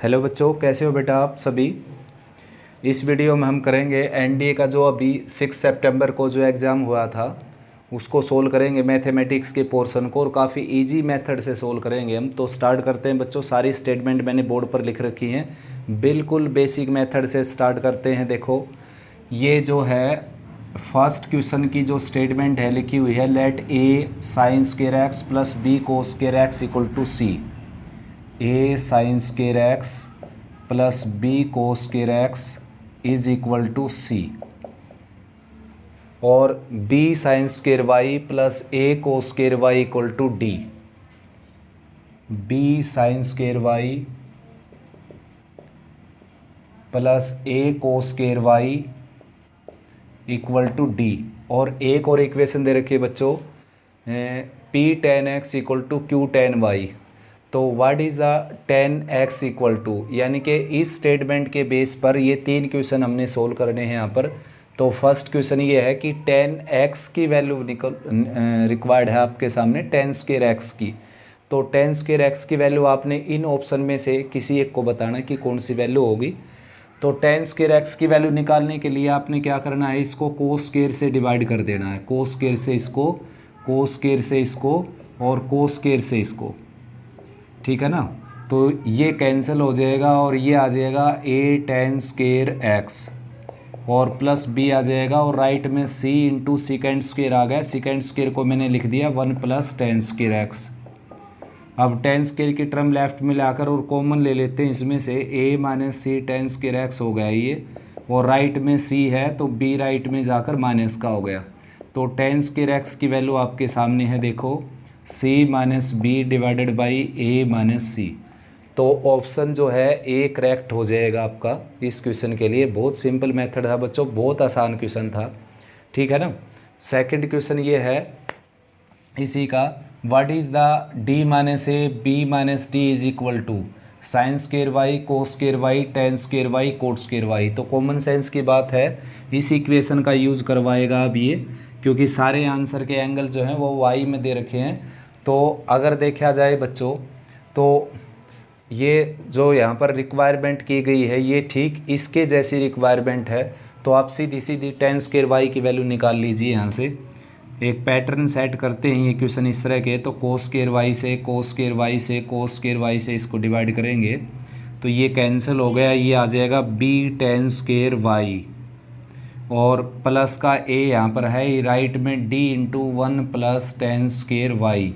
Hello बच्चों, कैसे हो बेटा आप सभी। इस वीडियो में हम करेंगे एनडीए का जो अभी 6 सितंबर को जो एग्ज़ाम हुआ था उसको सोल्व करेंगे, मैथमेटिक्स के पोर्शन को, और काफ़ी इजी मेथड से सोल्व करेंगे हम। तो स्टार्ट करते हैं बच्चों। सारी स्टेटमेंट मैंने बोर्ड पर लिख रखी हैं, बिल्कुल बेसिक मेथड से स्टार्ट करते हैं। देखो, ये जो है फर्स्ट क्वेश्चन की जो स्टेटमेंट है लिखी हुई है, let a sine square x plus b cos square x equal to c. A sine square x plus b cos square x is equal to c, और b sine square y plus a cos square y equal to d. B sine square y plus a cos square y equal to d. और एक और equation दे रखी है बच्चों, p tan x equal to q ten Y. तो what is the tan x equal to, यानी कि इस स्टेटमेंट के बेस पर ये तीन क्वेश्चन हमने सोल्व करने हैं यहाँ पर। तो फर्स्ट क्वेश्चन ये है कि टेन एक्स की वैल्यू रिक्वायर्ड है आपके सामने, टेन स्क्वायर एक्स की। तो टेन स्क्वायर एक्स की वैल्यू आपने इन ऑप्शन में से किसी एक को बताना कि कौन सी वैल्यू होगी। तो टेन स्क्वायर एक्स की वैल्यू निकालने के लिए आपने क्या करना है, इसको कोस स्क्वायर से डिवाइड कर देना है। कोस स्क्वायर से इसको, कोस स्क्वायर से इसको, और कोस स्क्वायर से इसको, ठीक है ना। तो ये कैंसिल हो जाएगा और ये आ जाएगा ए टेन स्क्वायर एक्स, और प्लस बी आ जाएगा, और राइट में सी इंटू सेकेंड स्क्वायर आ गया। सेकेंड स्क्वायर को मैंने लिख दिया one plus tan square x. अब टेन स्क्वायर की टर्म लेफ्ट में लाकर और कॉमन ले लेते हैं इसमें से, ए माइनस सी टेन स्क्वायर एक्स हो गया ये, और राइट में सी है तो बी राइट में जाकर माइनस का हो गया। तो टेन स्क्वायर एक्स की वैल्यू आपके सामने है, देखो, c minus b divided by a minus c. तो ऑप्शन जो है ए करेक्ट हो जाएगा आपका इस क्वेश्चन के लिए। बहुत सिंपल मेथड था बच्चों, बहुत आसान क्वेश्चन था, ठीक है ना। सेकंड क्वेश्चन ये है इसी का, what is the D minus A B minus D is equal to sine square Y cos square Y tan square Y cot square Y. तो कॉमन सेंस की बात है, इस इक्वेशन का यूज़ करवाएगा अब ये, क्योंकि सारे आंसर के एंगल जो हैं वो वाई में दे रखे हैं। तो अगर देखा जाए बच्चों, तो ये जो यहाँ पर रिक्वायरमेंट की गई है ये ठीक इसके जैसी रिक्वायरमेंट है। तो आप सीधी सीधी टेन स्क्वायर वाई की वैल्यू निकाल लीजिए। यहाँ से एक पैटर्न सेट करते हैं ये क्वेश्चन इस तरह के, तो कोस स्क्वायर वाई से, कोस स्क्वायर वाई से, कोस स्क्वायर वाई से इसको डिवाइड करेंगे तो ये कैंसिल हो गया, ये आ जाएगा बी टेन स्क्वायर वाई, और प्लस का ए यहाँ पर है राइट में D into one plus tan square Y,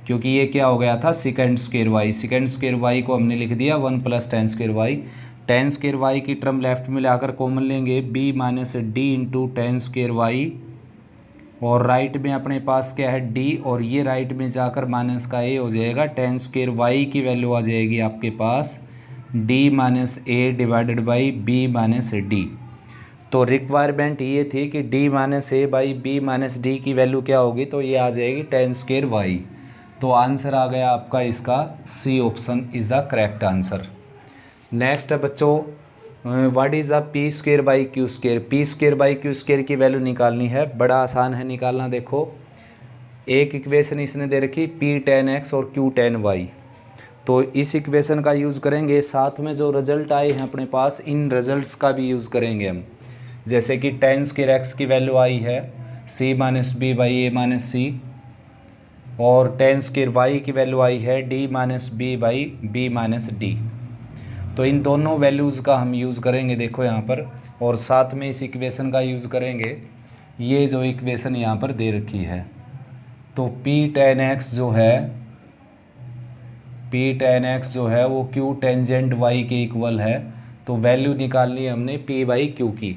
क्योंकि ये क्या हो गया था second square Y. Second square Y को हमने लिख दिया one plus tan square Y. Tan square Y की टर्म लेफ्ट में लाकर कॉमन लेंगे, B minus D into tan square Y, और राइट में अपने पास क्या है डी, और ये राइट में जाकर माइनस का ए हो जाएगा। टेन स्क्वायर वाई की वैल्यू आ जाएगी आपके पास d minus A divided by B minus d. तो रिक्वायरमेंट ये थी कि d minus a by B minus d की वैल्यू क्या होगी, तो ये आ जाएगी टेन स्क्वायर वाई। तो आंसर आ गया आपका इसका c option is the correct answer. Next है बच्चों, what is a p square by Q square. P square by Q square की वैल्यू निकालनी है, बड़ा आसान है निकालना। देखो, एक इक्वेशन इसने दे रखी पी टेन एक्स और क्यू टेन वाई। तो इस इक्वेशन का यूज़ करेंगे, साथ में जो रिजल्ट आए हैं अपने पास इन रिजल्ट्स का भी यूज़ करेंगे हम। जैसे कि टेन स्क्वायर एक्स की वैल्यू आई है c minus b by a minus c, और टेन स्क्वायर वाई की वैल्यू आई है d minus b by B minus d. तो इन दोनों वैल्यूज़ का हम यूज़ करेंगे देखो यहाँ पर, और साथ में इस इक्वेशन का यूज़ करेंगे, ये जो इक्वेशन यहाँ पर दे रखी है। तो पी टेन एक्स जो है, पी टेन एक्स जो है वो क्यू टेंजेंट वाई के इक्वल है। तो वैल्यू निकालनी है हमने पी बाई क्यू की,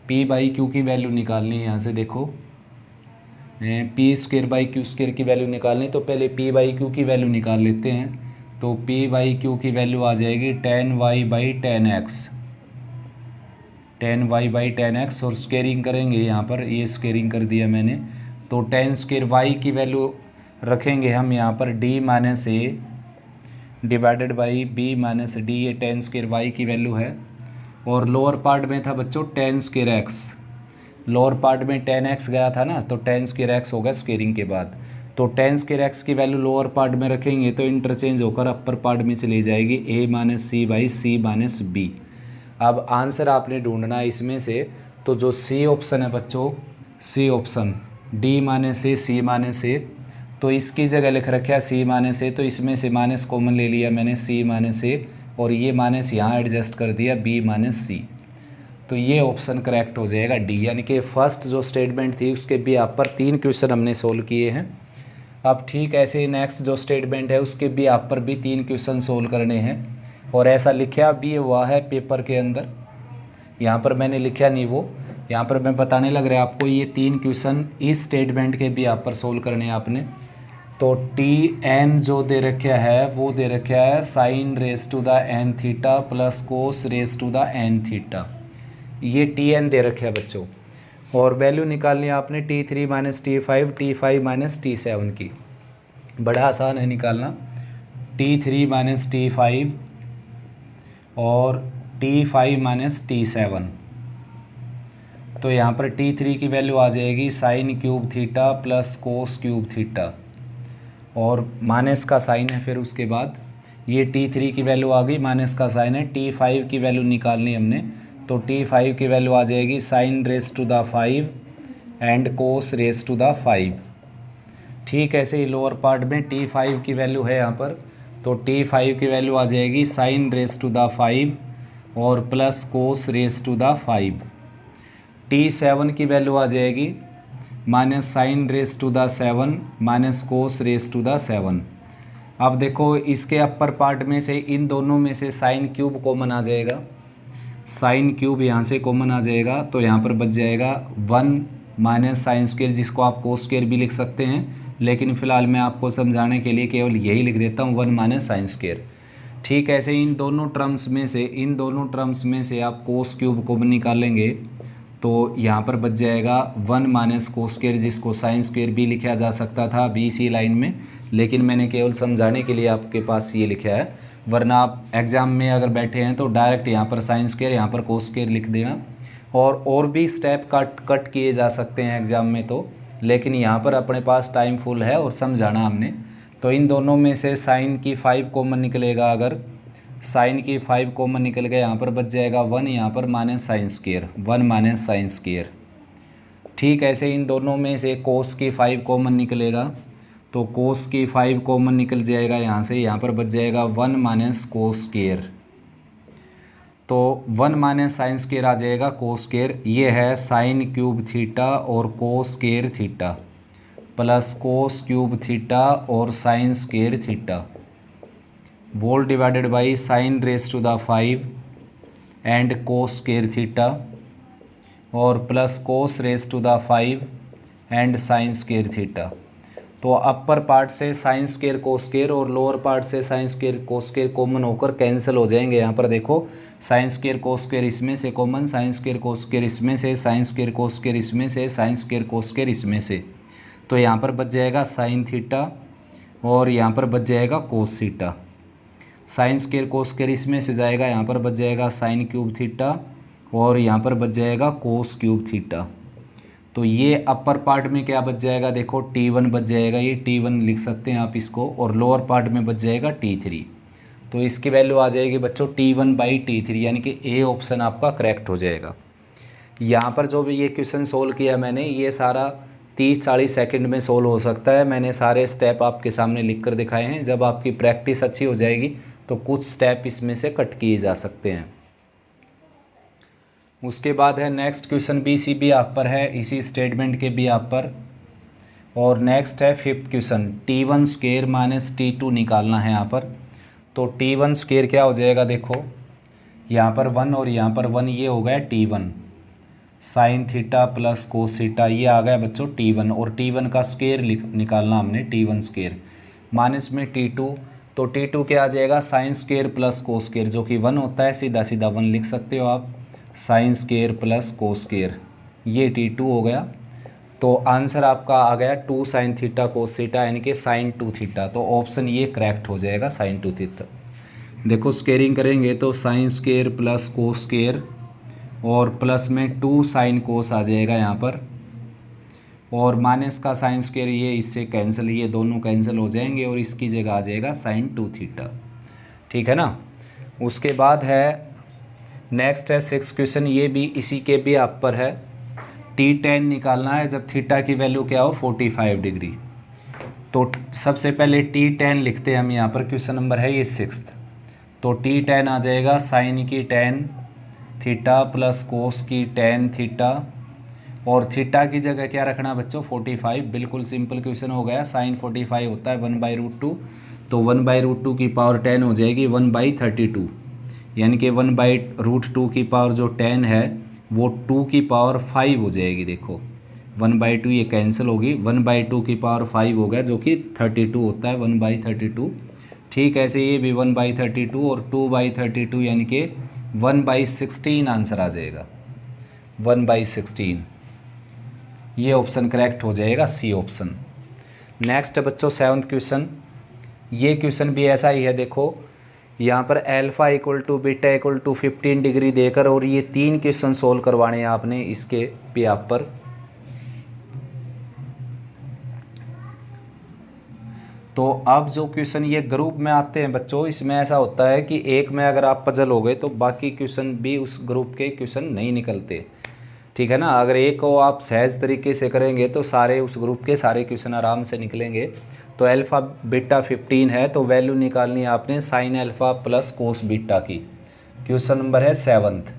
पी बाई क्यू की वैल्यू निकालनी है। यहाँ से देखो, P square by Q square की वैल्यू निकालनी, तो पहले पी बाई क्यू की वैल्यू निकाल लेते हैं। तो पी बाई क्यू की वैल्यू आ जाएगी tan Y by tan X, tan Y by tan X, और स्क्वेयरिंग करेंगे यहाँ पर, ये स्क्वेयरिंग कर दिया मैंने। तो टेन स्क्वायर वाई की वैल्यू रखेंगे हम यहाँ पर D minus A divided by B minus D, ये टेन स्क्वायर वाई की वैल्यू है। और लोअर पार्ट में था बच्चों tan square X, lower part में टेन एक्स गया था ना, तो टेन स्क्वायर एक्स होगा स्क्वेयरिंग के बाद। तो टेन स्क्वायर एक्स की वैल्यू लोअर पार्ट में रखेंगे तो इंटरचेंज होकर अपर पार्ट में चली जाएगी a minus C by C minus B. अब आंसर आपने ढूंढना है इसमें से, तो जो सी ऑप्शन है बच्चों, सी ऑप्शन d माइनस ए सी माइनस ए, तो इसकी जगह लिख रखा है सी माइनस ए, तो इसमें से माइनस कॉमन ले लिया मैंने सी माइनस ए, और ये माइनस यहाँ एडजस्ट कर दिया बी माइनस सी। तो ये ऑप्शन करेक्ट हो जाएगा डी, यानी कि फर्स्ट जो स्टेटमेंट थी उसके भी आप पर 3 क्वेश्चन हमने सोल्व किए हैं। अब ठीक ऐसे ही नेक्स्ट जो स्टेटमेंट है उसके भी आप पर भी 3 क्वेश्चन सोल्व करने हैं, और ऐसा लिखा भी हुआ है पेपर के अंदर, यहाँ पर मैंने लिखा नहीं वो, यहाँ पर मैं बताने लग रहा है आपको। ये 3 क्वेश्चन इस स्टेटमेंट के भी आप पर सोल्व करने हैं आपने। तो टी एन जो दे रखा है वो दे रखा है sine raise to the N theta plus cos raise to the N theta, ये टी एन दे रखे है बच्चों। और वैल्यू निकालनी है आपने T3 minus T5 T5 minus T7 की। बड़ा आसान है निकालना, T3 माइनस T5 और T5 माइनस T7। तो यहाँ पर T3 की वैल्यू आ जाएगी sign cube theta plus cos cube theta, और माइनस का साइन है फिर उसके बाद। ये T3 की वैल्यू आ गई, माइनस का साइन है। T5 की वैल्यू निकालनी हमने, तो T5 की वैल्यू आ जाएगी sine raise to the 5 and cos raise to the 5। ठीक ऐसे ही लोअर पार्ट में T5 की वैल्यू है यहाँ पर, तो T5 की वैल्यू आ जाएगी साइन रेस टू द 5 और plus cos raise to the 5। T7 की वैल्यू आ जाएगी minus sine raise to the 7 minus cos raise to the 7। अब देखो इसके अपर पार्ट में से इन दोनों में से साइन क्यूब कॉमन आ जाएगा, साइन क्यूब यहाँ से कॉमन आ जाएगा, तो यहाँ पर बच जाएगा 1 माइनस साइन स्क्वायर, जिसको आप कोस स्क्वायर भी लिख सकते हैं, लेकिन फ़िलहाल मैं आपको समझाने के लिए केवल यही लिख देता हूँ 1 माइनस साइन स्क्वायर। ठीक ऐसे इन दोनों टर्म्स में से आप कोस क्यूब कॉमन निकालेंगे, तो यहाँ पर बच जाएगा 1 माइनस कोस स्क्वायर, जिसको साइन स्क्वायर भी लिखा जा सकता था BC लाइन में, लेकिन मैंने केवल समझाने के लिए आपके पास ये लिखा है, वरना आप एग्ज़ाम में अगर बैठे हैं तो डायरेक्ट यहाँ पर साइन स्क्वायर यहाँ पर कोस स्क्वायर लिख देना। और भी स्टेप कट किए जा सकते हैं एग्ज़ाम में तो, लेकिन यहाँ पर अपने पास टाइम फुल है और समझाना हमने। तो इन दोनों में से साइन की 5 कॉमन निकलेगा, अगर साइन की 5 कॉमन निकल गया यहाँ पर बच जाएगा 1, यहाँ पर minus sine square 1 minus sine square. ठीक ऐसे इन दोनों में से कोस की 5 कॉमन निकलेगा, तो कोस की 5 कॉमन निकल जाएगा यहाँ से, यहाँ पर बच जाएगा 1 माइनस कोस स्क्वायर, तो 1 माइनस साइन स्क्वायर आ जाएगा कोस स्क्वायर। ये है साइन क्यूब थीटा और cos square theta plus cos cube theta और sine square theta whole divided by sine raise to the 5 and cos square theta और plus cos raise to the 5 and sine square theta. तो upper part से sine square cos square और lower part से sine square cos square common होकर cancel हो जाएंगे। यहाँ पर देखो साइन स्क्वायर कोस स्क्वायर इसमें से common, sign square cos square इसमें से, साइन स्क्वायर कोस स्क्वायर इसमें से, साइन स्क्वायर कोस स्क्वायर इसमें से, तो यहाँ पर बच जाएगा साइन थीटा और यहाँ पर बच जाएगा cos theta. Sign square cos square इसमें से जाएगा, यहाँ पर बच जाएगा साइन क्यूब थीटा और यहाँ पर बच जाएगा कोस क्यूब थीटा। तो ये अपर पार्ट में क्या बच जाएगा, देखो T1 बच जाएगा, ये T1 लिख सकते हैं आप इसको, और लोअर पार्ट में बच जाएगा T3। तो इसकी वैल्यू आ जाएगी बच्चों T1 बाई T3, यानी कि ए ऑप्शन आपका करेक्ट हो जाएगा। यहाँ पर जो भी ये क्वेश्चन सोल्व किया मैंने, ये सारा 30-40 सेकंड में सोल्व हो सकता है। मैंने सारे स्टेप आपके सामने लिख कर दिखाए हैं। जब आपकी प्रैक्टिस अच्छी हो जाएगी तो कुछ स्टेप इसमें से कट किए जा सकते हैं। उसके बाद है नेक्स्ट क्वेश्चन BC भी आप पर है, इसी स्टेटमेंट के भी आप पर। और नेक्स्ट है 5th question, T1 square minus T2 निकालना है यहाँ पर। तो T1 स्क्वायर क्या हो जाएगा, देखो यहाँ पर 1 और यहाँ पर 1, ये हो गया T1 sine theta plus cos theta, ये आ गया बच्चों T1, और T1 का स्क्वायर निकालना हमने, T1 स्क्वायर माइनस में T2, तो T2 क्या आ जाएगा sine square plus cos square, जो कि 1 होता है, सीधा सीधा 1 लिख सकते हो आप, sine square plus cos square, ये T2 हो गया। तो आंसर आपका आ गया 2 साइन थीटा कोस थीटा, यानी कि साइन 2 थीटा। तो ऑप्शन ये करेक्ट हो जाएगा, साइन 2 थीटा। देखो स्क्वेयरिंग करेंगे तो sine square plus cos square और प्लस में 2 साइन कोस आ जाएगा यहाँ पर, और माइनस का साइन स्क्वायर ये इससे कैंसिल, ये दोनों कैंसिल हो जाएंगे और इसकी जगह आ जाएगा साइन 2 थीटा। ठीक है ना। उसके बाद है नेक्स्ट है 6 क्वेश्चन, ये भी इसी के भी आप पर है। T10 निकालना है जब थीटा की वैल्यू क्या हो 45 डिग्री। तो सबसे पहले T10 लिखते हैं हम यहाँ पर, क्वेश्चन नंबर है ये 6। तो T10 आ जाएगा साइन की 10 थीटा प्लस कोस की 10 थीटा, और थीटा की जगह क्या रखना बच्चों 45। बिल्कुल सिंपल क्वेश्चन हो गया। साइन 45 होता है 1/√2, तो 1/√2 की पावर 10 हो जाएगी 1/32, यानी कि 1/√2 की पावर जो 10 है वो 2 की पावर 5 हो जाएगी। देखो 1/2 ये कैंसिल होगी, 1/2 की पावर 5 हो गया जो कि 32 होता है 1/32। ठीक ऐसे ये भी 1/32 और 2/32 यानी कि 1/16 आंसर आ जाएगा 1/16। ये ऑप्शन करेक्ट हो जाएगा सी ऑप्शन। नेक्स्ट बच्चों 7th क्वेश्चन, ये क्वेश्चन भी ऐसा ही है। देखो यहाँ पर alpha equal to beta equal to 15 degree देकर और ये 3 क्वेश्चन सोल्व करवाने हैं आपने इसके भी आप पर। तो अब जो क्वेश्चन ये ग्रुप में आते हैं बच्चों, इसमें ऐसा होता है कि एक में अगर आप पजल हो गए तो बाकी क्वेश्चन भी उस ग्रुप के क्वेश्चन नहीं निकलते। ठीक है ना। अगर एक को आप सहज तरीके से करेंगे तो सारे उस ग्रुप के सारे क्वेश्चन आराम से निकलेंगे। तो अल्फ़ा बीटा 15 है तो वैल्यू निकालनी है आपने sine alpha plus cos beta की। क्वेश्चन नंबर है 7th।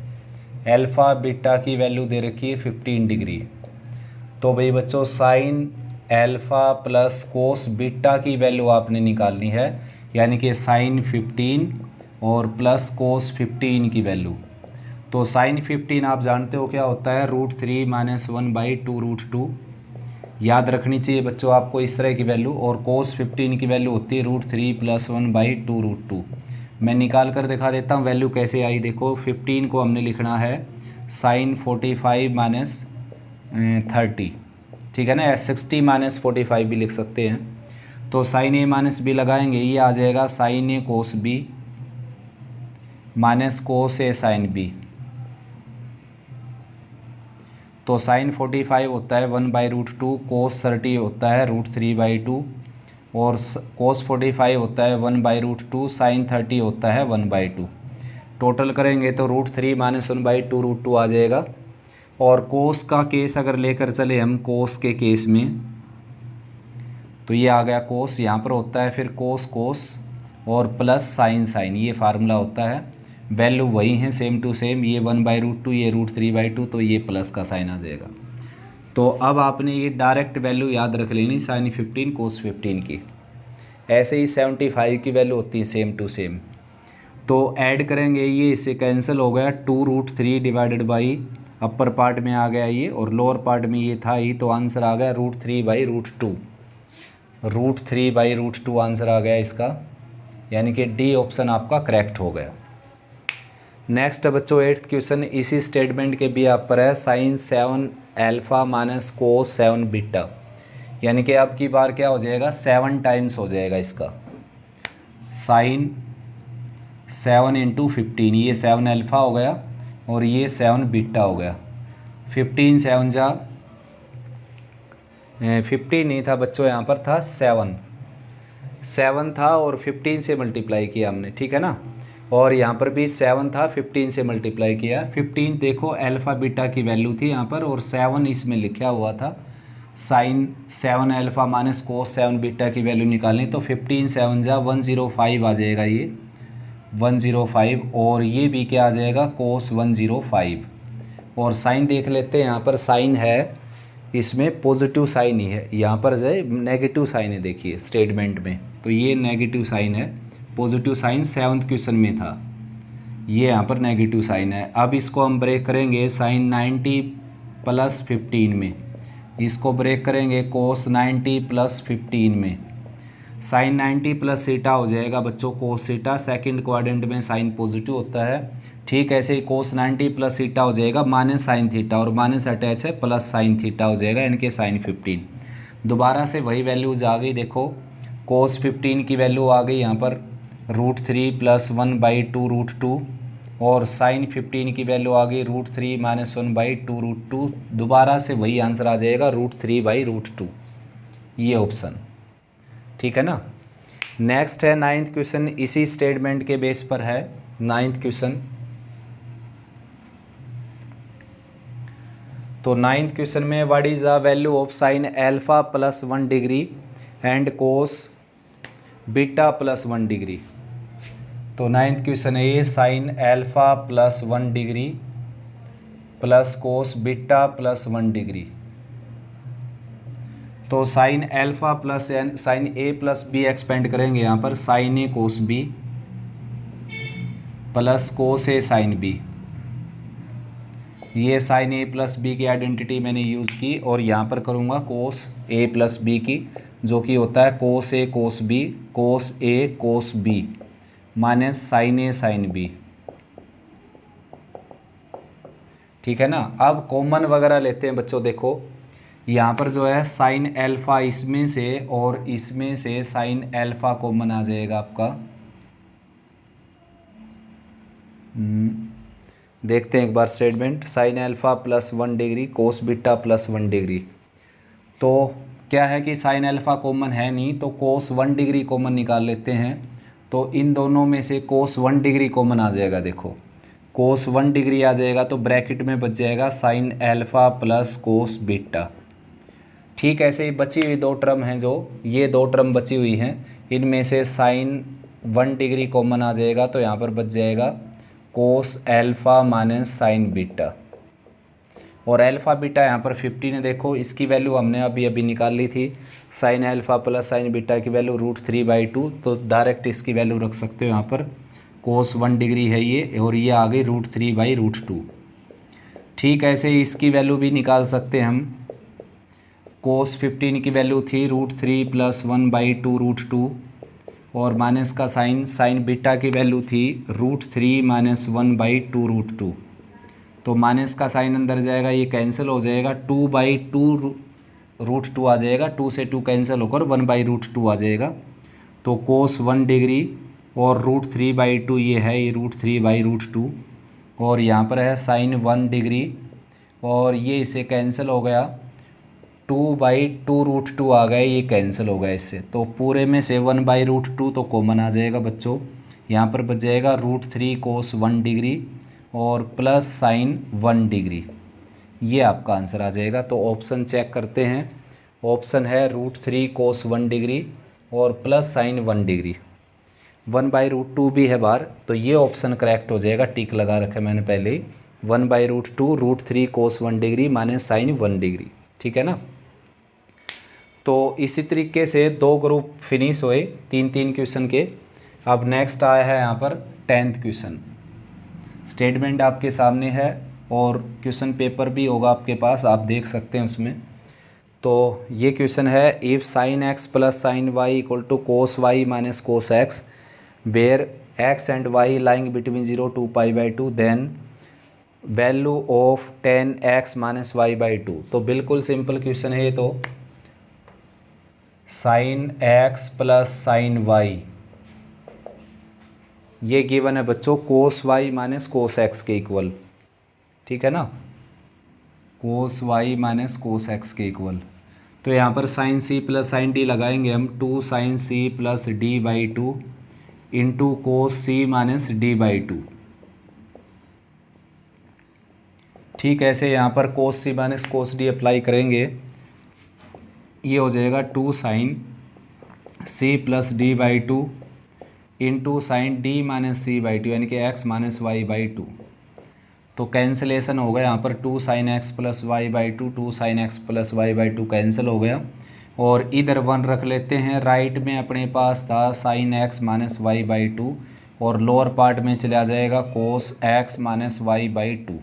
अल्फ़ा बीटा की वैल्यू दे रखी है 15 डिग्री। तो भाई बच्चों sine alpha plus cos beta की वैल्यू आपने निकालनी है, यानी कि साइन 15 और प्लस कोस 15 की वैल्यू। तो साइन 15 आप जानते हो क्या होता है, √3 - 1/2√2। याद रखनी चाहिए बच्चों आपको इस तरह की वैल्यू। और कोस 15 की वैल्यू होती है √3 + 1/2√2। मैं निकाल कर दिखा देता हूँ वैल्यू कैसे आई। देखो 15 को हमने लिखना है साइन 45 - 30। ठीक है ना, 60 - 45 भी लिख सकते हैं। तो साइन A - B लगाएंगे, ये आ जाएगा sine A cos B minus cos A sine B। तो साइन 45 होता है 1/√2, कोस 30 होता है √3/2 और कोस 45 होता है 1/√2, साइन 30 होता है 1/2। टोटल करेंगे तो √3 - 1/2√2 आ जाएगा। और कोस का केस अगर लेकर चले हम कोस के केस में, तो ये आ गया कोस, यहाँ पर होता है फिर कोस कोस और प्लस साइन साइन, ये फार्मूला होता है। वैल्यू वही है सेम टू सेम, ये 1/√2 ये √3/2, तो ये प्लस का साइन आ जाएगा। तो अब आपने ये डायरेक्ट वैल्यू याद रख लेनी साइन 15 कोस 15 की। ऐसे ही 75 की वैल्यू होती है सेम टू सेम। तो ऐड करेंगे, ये इससे कैंसिल हो गया 2√3 डिवाइडेड बाई अपर पार्ट में आ गया ये और लोअर पार्ट में ये था ही, तो आंसर आ गया √3/√2। √3/√2 आंसर आ गया इसका, यानी कि डी ऑप्शन आपका करेक्ट हो गया। नेक्स्ट बच्चों 8th क्वेश्चन, इसी स्टेटमेंट के भी आप पर है sine 7 alpha minus cos 7 beta, यानी कि अब की बार क्या हो जाएगा 7 टाइम्स हो जाएगा इसका। साइन 7 × 15, ये 7 अल्फ़ा हो गया और ये 7 बीटा हो गया। 15 7 जा 15 नहीं था बच्चों, यहाँ पर था 7 था और 15 से मल्टीप्लाई किया हमने। ठीक है ना। और यहाँ पर भी 7 था, 15 से मल्टीप्लाई किया। 15 देखो अल्फ़ा बीटा की वैल्यू थी यहाँ पर और 7 इसमें लिखा हुआ था। Sine 7 alpha minus cos 7 beta की वैल्यू निकालनी, तो 15 7 जा 105 आ जाएगा, ये 105। और ये भी क्या आ जाएगा कोस 105। और साइन देख लेते हैं, यहाँ पर साइन है इसमें पॉजिटिव साइन ही है, यहाँ पर जो है नेगेटिव साइन है। देखिए स्टेटमेंट में तो ये नेगेटिव साइन है, पॉजिटिव साइन 7th क्वेश्चन में था, ये यहाँ पर नेगेटिव साइन है। अब इसको हम ब्रेक करेंगे साइन 90 + 15 में, इसको ब्रेक करेंगे कोस 90 + 15 में। साइन 90 + थीटा हो जाएगा बच्चों कोस थीटा, सेकंड क्वाड्रेंट में साइन पॉजिटिव होता है। ठीक ऐसे ही कोस 90 + थीटा हो जाएगा माइनस साइन थीटा, और माइनस अटैच है प्लस साइन थीटा हो जाएगा, यानी कि साइन 15। दोबारा से वही वैल्यूज आ गई। देखो कोस 15 की वैल्यू आ गई यहाँ पर √3 + 1/2√2, और साइन 15 की वैल्यू आ गई √3 - 1/2√2। दोबारा से वही आंसर आ जाएगा √3/√2, ये ऑप्शन। ठीक है ना। नेक्स्ट है 9th क्वेश्चन, इसी स्टेटमेंट के बेस पर है 9th क्वेश्चन। तो 9th क्वेश्चन में what is the value of sine alpha plus 1 degree and cos beta plus 1 degree. तो 9th क्वेश्चन है ये, sign alpha plus 1 degree plus cos beta plus 1 degree. तो sign alpha plus sign ए plus B expand करेंगे यहाँ पर, sign ए कोस B plus cos ए sine B. ये sign ए plus B की identity मैंने यूज़ की, और यहाँ पर करूँगा कोस ए प्लस बी की, जो कि होता है कोस ए कोस बी, कोस ए कोस बी माइनस साइन ए साइन बी। ठीक है ना। अब कॉमन वगैरह लेते हैं बच्चों। देखो यहाँ पर जो है साइन अल्फा इसमें से और इसमें से साइन अल्फा कॉमन आ जाएगा आपका। देखते हैं एक बार statement, sine alpha plus 1 degree cos beta plus 1 degree. तो क्या है कि साइन अल्फा कॉमन है नहीं, तो कोस 1 डिग्री कॉमन निकाल लेते हैं। तो इन दोनों में से कोस 1 डिग्री कॉमन आ जाएगा। देखो कोस 1 डिग्री आ जाएगा, तो ब्रैकेट में बच जाएगा sign alpha plus cos beta. ठीक, ऐसे ही बची हुई दो टर्म हैं, जो ये दो टर्म बची हुई हैं, इनमें से साइन 1 डिग्री कॉमन आ जाएगा, तो यहाँ पर बच जाएगा cos alpha minus sign beta. और अल्फा बीटा यहाँ पर 15 है। देखो इसकी वैल्यू हमने अभी अभी निकाल ली थी, sign alpha plus sign beta की वैल्यू √3/2, तो डायरेक्ट इसकी वैल्यू रख सकते हो यहाँ पर। कोस 1 डिग्री है ये, और ये आ गई √3/2। ठीक, ऐसे ही इसकी वैल्यू भी निकाल सकते हैं हम। कोस 15 की वैल्यू थी √3 + 1/2√2, और माइनस का साइन बीटा की वैल्यू थी √3 - 1/2√2। तो माइनस का साइन अंदर जाएगा, ये कैंसिल हो जाएगा, 2/2√2 आ जाएगा, 2 से 2 कैंसिल होकर 1/√2 आ जाएगा। तो कोस 1 डिग्री और √3/2 ये है, ये √3/2, और यहाँ पर है साइन 1 डिग्री, और ये इसे कैंसिल हो गया, 2/2√2 आ गए, ये कैंसिल हो गया इससे। तो पूरे में से 1/√2 तो कॉमन आ जाएगा बच्चों। यहाँ पर बच जाएगा √3 कोस 1 डिग्री और प्लस साइन 1 डिग्री, ये आपका आंसर आ जाएगा। तो ऑप्शन चेक करते हैं। ऑप्शन है √3 कोस 1 डिग्री और प्लस साइन 1 डिग्री, 1/√2 भी है बाहर, तो ये ऑप्शन करेक्ट हो जाएगा। टिक लगा रखा मैंने पहले ही, 1/√2 √3 कोस 1 डिग्री माइनस साइन 1 डिग्री। ठीक है ना। तो इसी तरीके से दो ग्रुप फिनिश हुए 3-3 क्वेश्चन के। अब नेक्स्ट आया है यहाँ पर 10th क्वेश्चन। स्टेटमेंट आपके सामने है और क्वेश्चन पेपर भी होगा आपके पास, आप देख सकते हैं उसमें। तो ये क्वेश्चन है, if sine x plus sine y = cos y minus cos x where x and y lying between 0 to π/2 then value of tan x minus y/2। तो बिल्कुल सिंपल क्वेश्चन है ये। तो sine x plus sine y, ये given है बच्चों cos y minus cos x के equal. ठीक है ना, cos y minus cos x के इक्वल। तो यहाँ पर sine c plus sine d लगाएंगे हम, 2 sine c plus d/2 into cos c minus d/2। ठीक, ऐसे यहाँ पर cos c minus cos d apply करेंगे, ये हो जाएगा 2 sine c plus d/2 into sine d minus c/2, यानी कि x माइनस y/2। तो कैंसिलेशन हो गया यहाँ पर, 2 sine x plus y/2, 2 sine x plus y/2 cancel हो गया, और इधर 1 रख लेते हैं। राइट में अपने पास था साइन x माइनस y/2, और लोअर पार्ट में चला जाएगा कोस x माइनस y/2।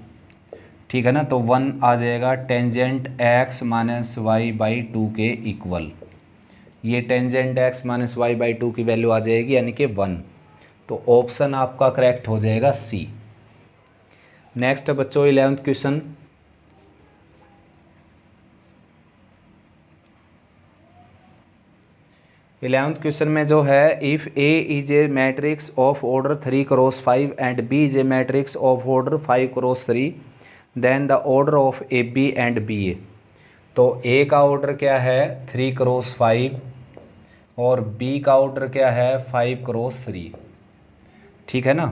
ठीक है ना। तो 1 आ जाएगा टेंजेंट x माइनस y/2 के इक्वल। ये टेंजेंट x माइनस y/2 की वैल्यू आ जाएगी, यानी कि 1। तो ऑप्शन आपका करेक्ट हो जाएगा सी। नेक्स्ट बच्चों 11th क्वेश्चन। 11th क्वेश्चन में जो है, if a is a matrix of order 3 cross 5 and b is a matrix of order 5 cross 3 then the order of a b and b a. तो a का order क्या है 3 cross 5 और B का order क्या है 5 क्रॉस 3, ठीक है ना।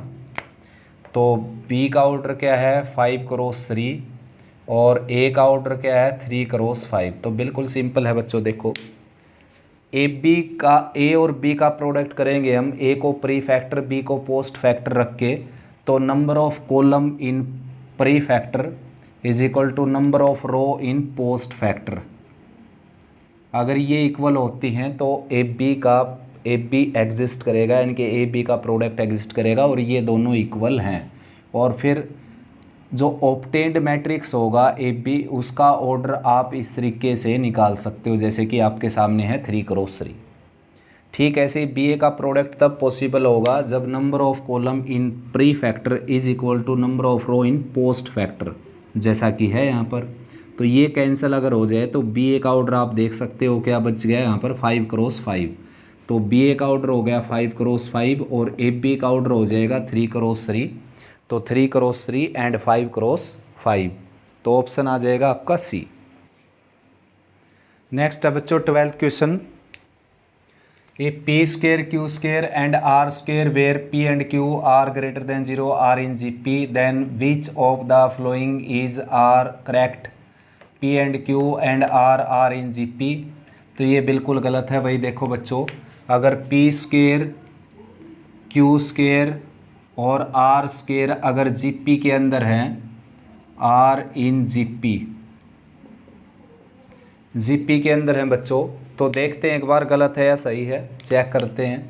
तो बी का ऑर्डर क्या है 5 क्रॉस 3 और ए का ऑर्डर क्या है 3 क्रॉस 5। तो बिल्कुल सिंपल है बच्चों, देखो ए बी का, ए और बी का प्रोडक्ट करेंगे हम, ए को प्री फैक्टर बी को पोस्ट फैक्टर रख के, तो number of column in pre factor is equal to number of row in post factor. अगर ये इक्वल होती हैं तो ए बी एग्जिस्ट करेगा, यानी कि ए बी का प्रोडक्ट एग्जिस्ट करेगा और ये दोनों इक्वल हैं। और फिर जो ऑब्टेन्ड मैट्रिक्स होगा ए बी, उसका ऑर्डर आप इस तरीके से निकाल सकते हो जैसे कि आपके सामने है 3 क्रॉस 3। ठीक ऐसे ही बी ए का प्रोडक्ट तब पॉसिबल होगा जब number of column in pre factor is equal to number of row in post factor, जैसा कि है यहाँ पर। तो ये कैंसिल अगर हो जाए तो बी ए का ऑर्डर आप देख सकते हो क्या बच गया यहाँ पर 5 क्रॉस 5। तो बी ए का ऑर्डर हो गया 5 क्रॉस 5 और ए बी का ऑर्डर हो जाएगा 3 क्रॉस 3। तो 3 क्रॉस 3 एंड 5 क्रॉस 5, तो ऑप्शन आ जाएगा आपका सी। नेक्स्ट है बच्चों 12th question, A P square Q square and R square where P and Q R greater than 0 R in G P, then which of the following is are correct, P and Q and R in G P. तो ये बिल्कुल गलत है भाई। देखो बच्चों, अगर P square Q square और आर स्क्वेयर अगर जीपी के अंदर है, आर इन जीपी के अंदर है बच्चों, तो देखते हैं एक बार गलत है या सही है, चेक करते हैं।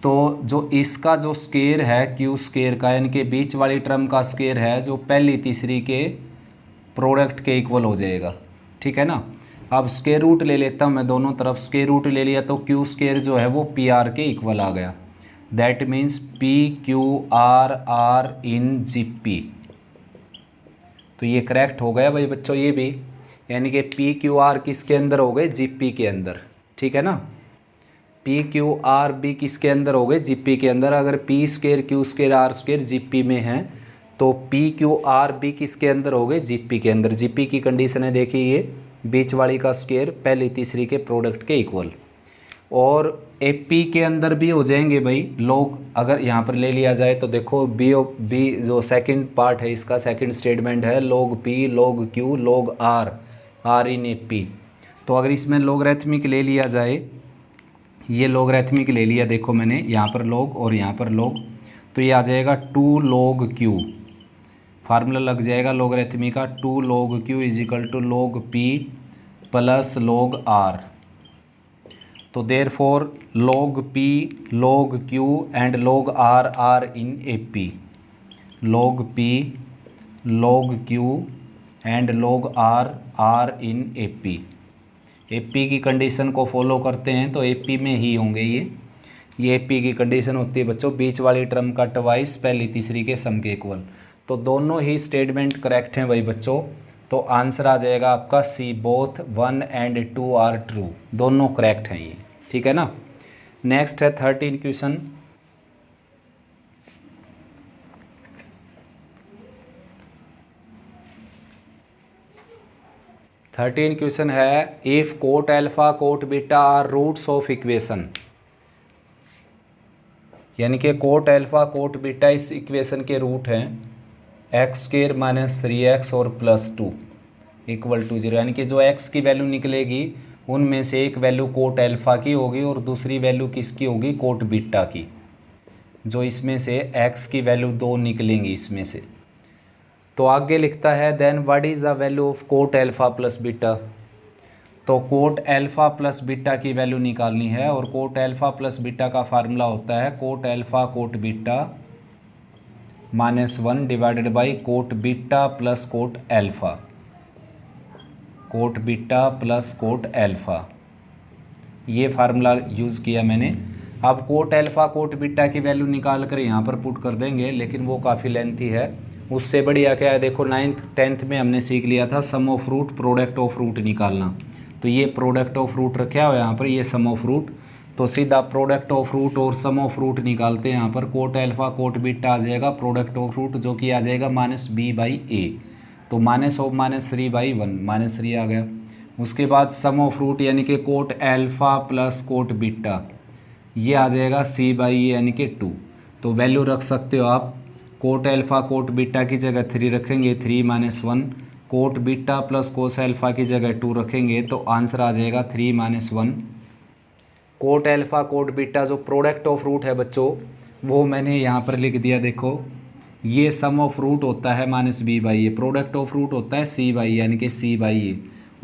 तो जो इसका जो स्क्वेयर है क्यू स्क्वेयर का, यानी कि बीच वाली टर्म का स्क्वेयर है, जो पहली तीसरी के प्रोडक्ट के इक्वल हो जाएगा, ठीक है ना। अब स्क्वेयर रूट ले लेता हूँ मैं, दोनों तरफ स्क्वेयर रूट ले लिया तो क्यू स्क्वेयर जो है वो पी आर के इक्वल आ गया। That means P Q R in G P. तो ये करेक्ट हो गया भाई बच्चों ये भी, यानी कि पी क्यू आर किसके अंदर हो गए, जी पी के अंदर, ठीक है ना। पी क्यू आर बी किसके अंदर हो गए, जी पी के अंदर। अगर P square Q square R square G P में है तो पी क्यू आर बी किसके अंदर हो गए, जी पी के अंदर। जी पी की कंडीशन है देखिए, ये बीच वाली का स्क्वेयर पहली तीसरी के प्रोडक्ट के इक्वल। और ए पी के अंदर भी हो जाएंगे भाई लोग, अगर यहाँ पर ले लिया जाए तो देखो बी जो सेकंड पार्ट है इसका, सेकंड स्टेटमेंट है log P log Q log R in A P. तो अगर इसमें लॉगरिथमिक ले लिया जाए, ये लॉगरिथमिक ले लिया, देखो मैंने यहाँ पर लॉग और यहाँ पर लॉग, तो ये आ जाएगा 2 log क्यू। फार्मूला लग जाएगा लॉगरिथमिक का 2 log q is equal to log p plus log r. तो therefore log p log q and log r are in A P. log p log q and log r are in A P. A P की condition को follow करते हैं तो A P में ही होंगे ये ए P की कंडीशन होती है बच्चों, बीच वाली टर्म का ट्वाइस पहली तीसरी के सम के इक्वल। तो दोनों ही स्टेटमेंट करेक्ट हैं भाई बच्चों। तो आंसर आ जाएगा आपका सी, बोथ 1 एंड 2 आर ट्रू, दोनों करेक्ट हैं ये, ठीक है ना। नेक्स्ट है 13 क्वेश्चन, है if cot alpha cot beta are roots of equation, यानी कि कोट अल्फा कोट बीटा इस इक्वेशन के रूट हैं एक्स स्क्वायर माइनस 3x और +2 इक्वल टू 0, यानी कि जो x की वैल्यू निकलेगी उनमें से एक वैल्यू कोट अल्फा की होगी और दूसरी वैल्यू किसकी होगी, कोट बीटा की। जो इसमें से x की वैल्यू 2 निकलेंगी इसमें से। तो आगे लिखता है then what is the value of cot alpha plus beta. तो कोट अल्फा प्लस बीटा की वैल्यू निकालनी है और कोट अल्फा प्लस बीटा का फार्मूला होता है cot alpha cot beta -1 divided by cot beta plus cot alpha, cot beta plus cot alpha, ये formula use किया मैंने। अब कोट अल्फा कोट बीटा की वैल्यू निकाल कर यहाँ पर पुट कर देंगे, लेकिन वो काफ़ी लेंथी है। उससे बढ़िया क्या है, देखो 9th 10th में हमने सीख लिया था sum of root product of root निकालना। तो ये प्रोडक्ट ऑफ रूट रखा है यहाँ पर, ये सम ऑफ रूट। तो सीधा प्रोडक्ट ऑफ रूट और सम ऑफ रूट निकालते हैं। यहाँ पर कोट अल्फ़ा कोट बीटा आ जाएगा प्रोडक्ट ऑफ रूट, जो कि आ जाएगा -b/a। तो -3/1 -3 आ गया। उसके बाद सम ऑफ रूट यानी कि cot alpha plus cot beta, ये आ जाएगा c/a यानी कि 2। तो वैल्यू रख सकते हो आप, कोट अल्फ़ा कोट बीटा की जगह 3 रखेंगे 3 - 1, cot beta plus cos alpha की जगह 2 रखेंगे तो आंसर आ जाएगा 3 - 1। कोट अल्फ़ा कोट बीटा जो प्रोडक्ट ऑफ रूट है बच्चों, वो मैंने यहाँ पर लिख दिया। देखो ये सम ऑफ रूट होता है -b/a, प्रोडक्ट ऑफ रूट होता है c/a यानी कि c/a,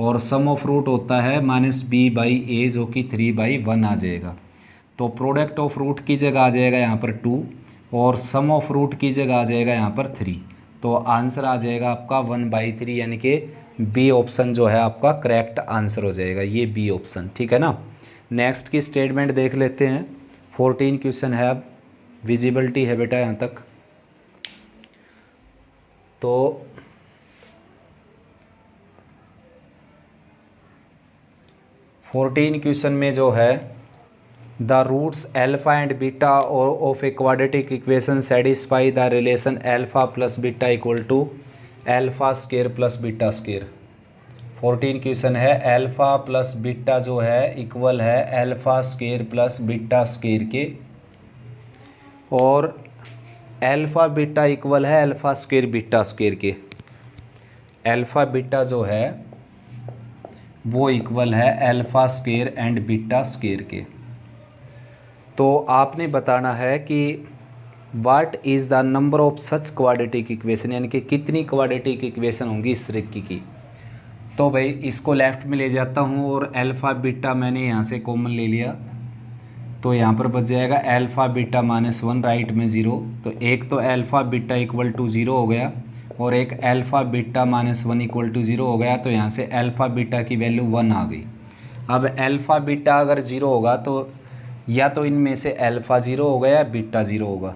और सम ऑफ रूट होता है -b/a जो कि 3/1 आ जाएगा। तो प्रोडक्ट ऑफ रूट की जगह आ जाएगा यहाँ पर 2 और सम ऑफ रूट की जगह आ जाएगा यहाँ पर 3। तो आंसर आ जाएगा आपका 1/3 यानी कि बी ऑप्शन जो है आपका करेक्ट आंसर हो जाएगा, ये बी ऑप्शन। ठीक है ना। नेक्स्ट की स्टेटमेंट देख लेते हैं। 14 क्वेश्चन है, अब विजिबिलिटी है बेटा यहाँ तक। तो फोर्टीन क्वेश्चन में जो है the roots alpha and beta of a quadratic equation satisfy the relation alpha plus beta equal to alpha square plus beta square. 14 question है, अल्फ़ा प्लस बीटा जो है इक्वल है alpha square plus beta square के, और alpha beta equal है alpha square beta square के। Alpha beta जो है वो इक्वल है alpha square and beta square के। तो आपने बताना है कि what is the number of such quadratic equation, यानी कि कितनी क्वाड्रेटिक इक्वेशन होंगी इस तरीके की। तो भाई इसको लेफ़्ट में ले जाता हूँ और अल्फ़ा बीटा मैंने यहाँ से कॉमन ले लिया, तो यहाँ पर बच जाएगा अल्फ़ा बीटा -1, राइट में 0। तो एक तो अल्फ़ा बीटा इक्वल टू 0 हो गया और एक अल्फ़ा बीटा -1 इक्वल टू 0 हो गया। तो यहाँ से अल्फ़ा बीटा की वैल्यू 1 आ गई। अब अल्फ़ा बीटा अगर 0 होगा तो या तो इनमें से अल्फ़ा 0 होगा या बीटा 0 होगा।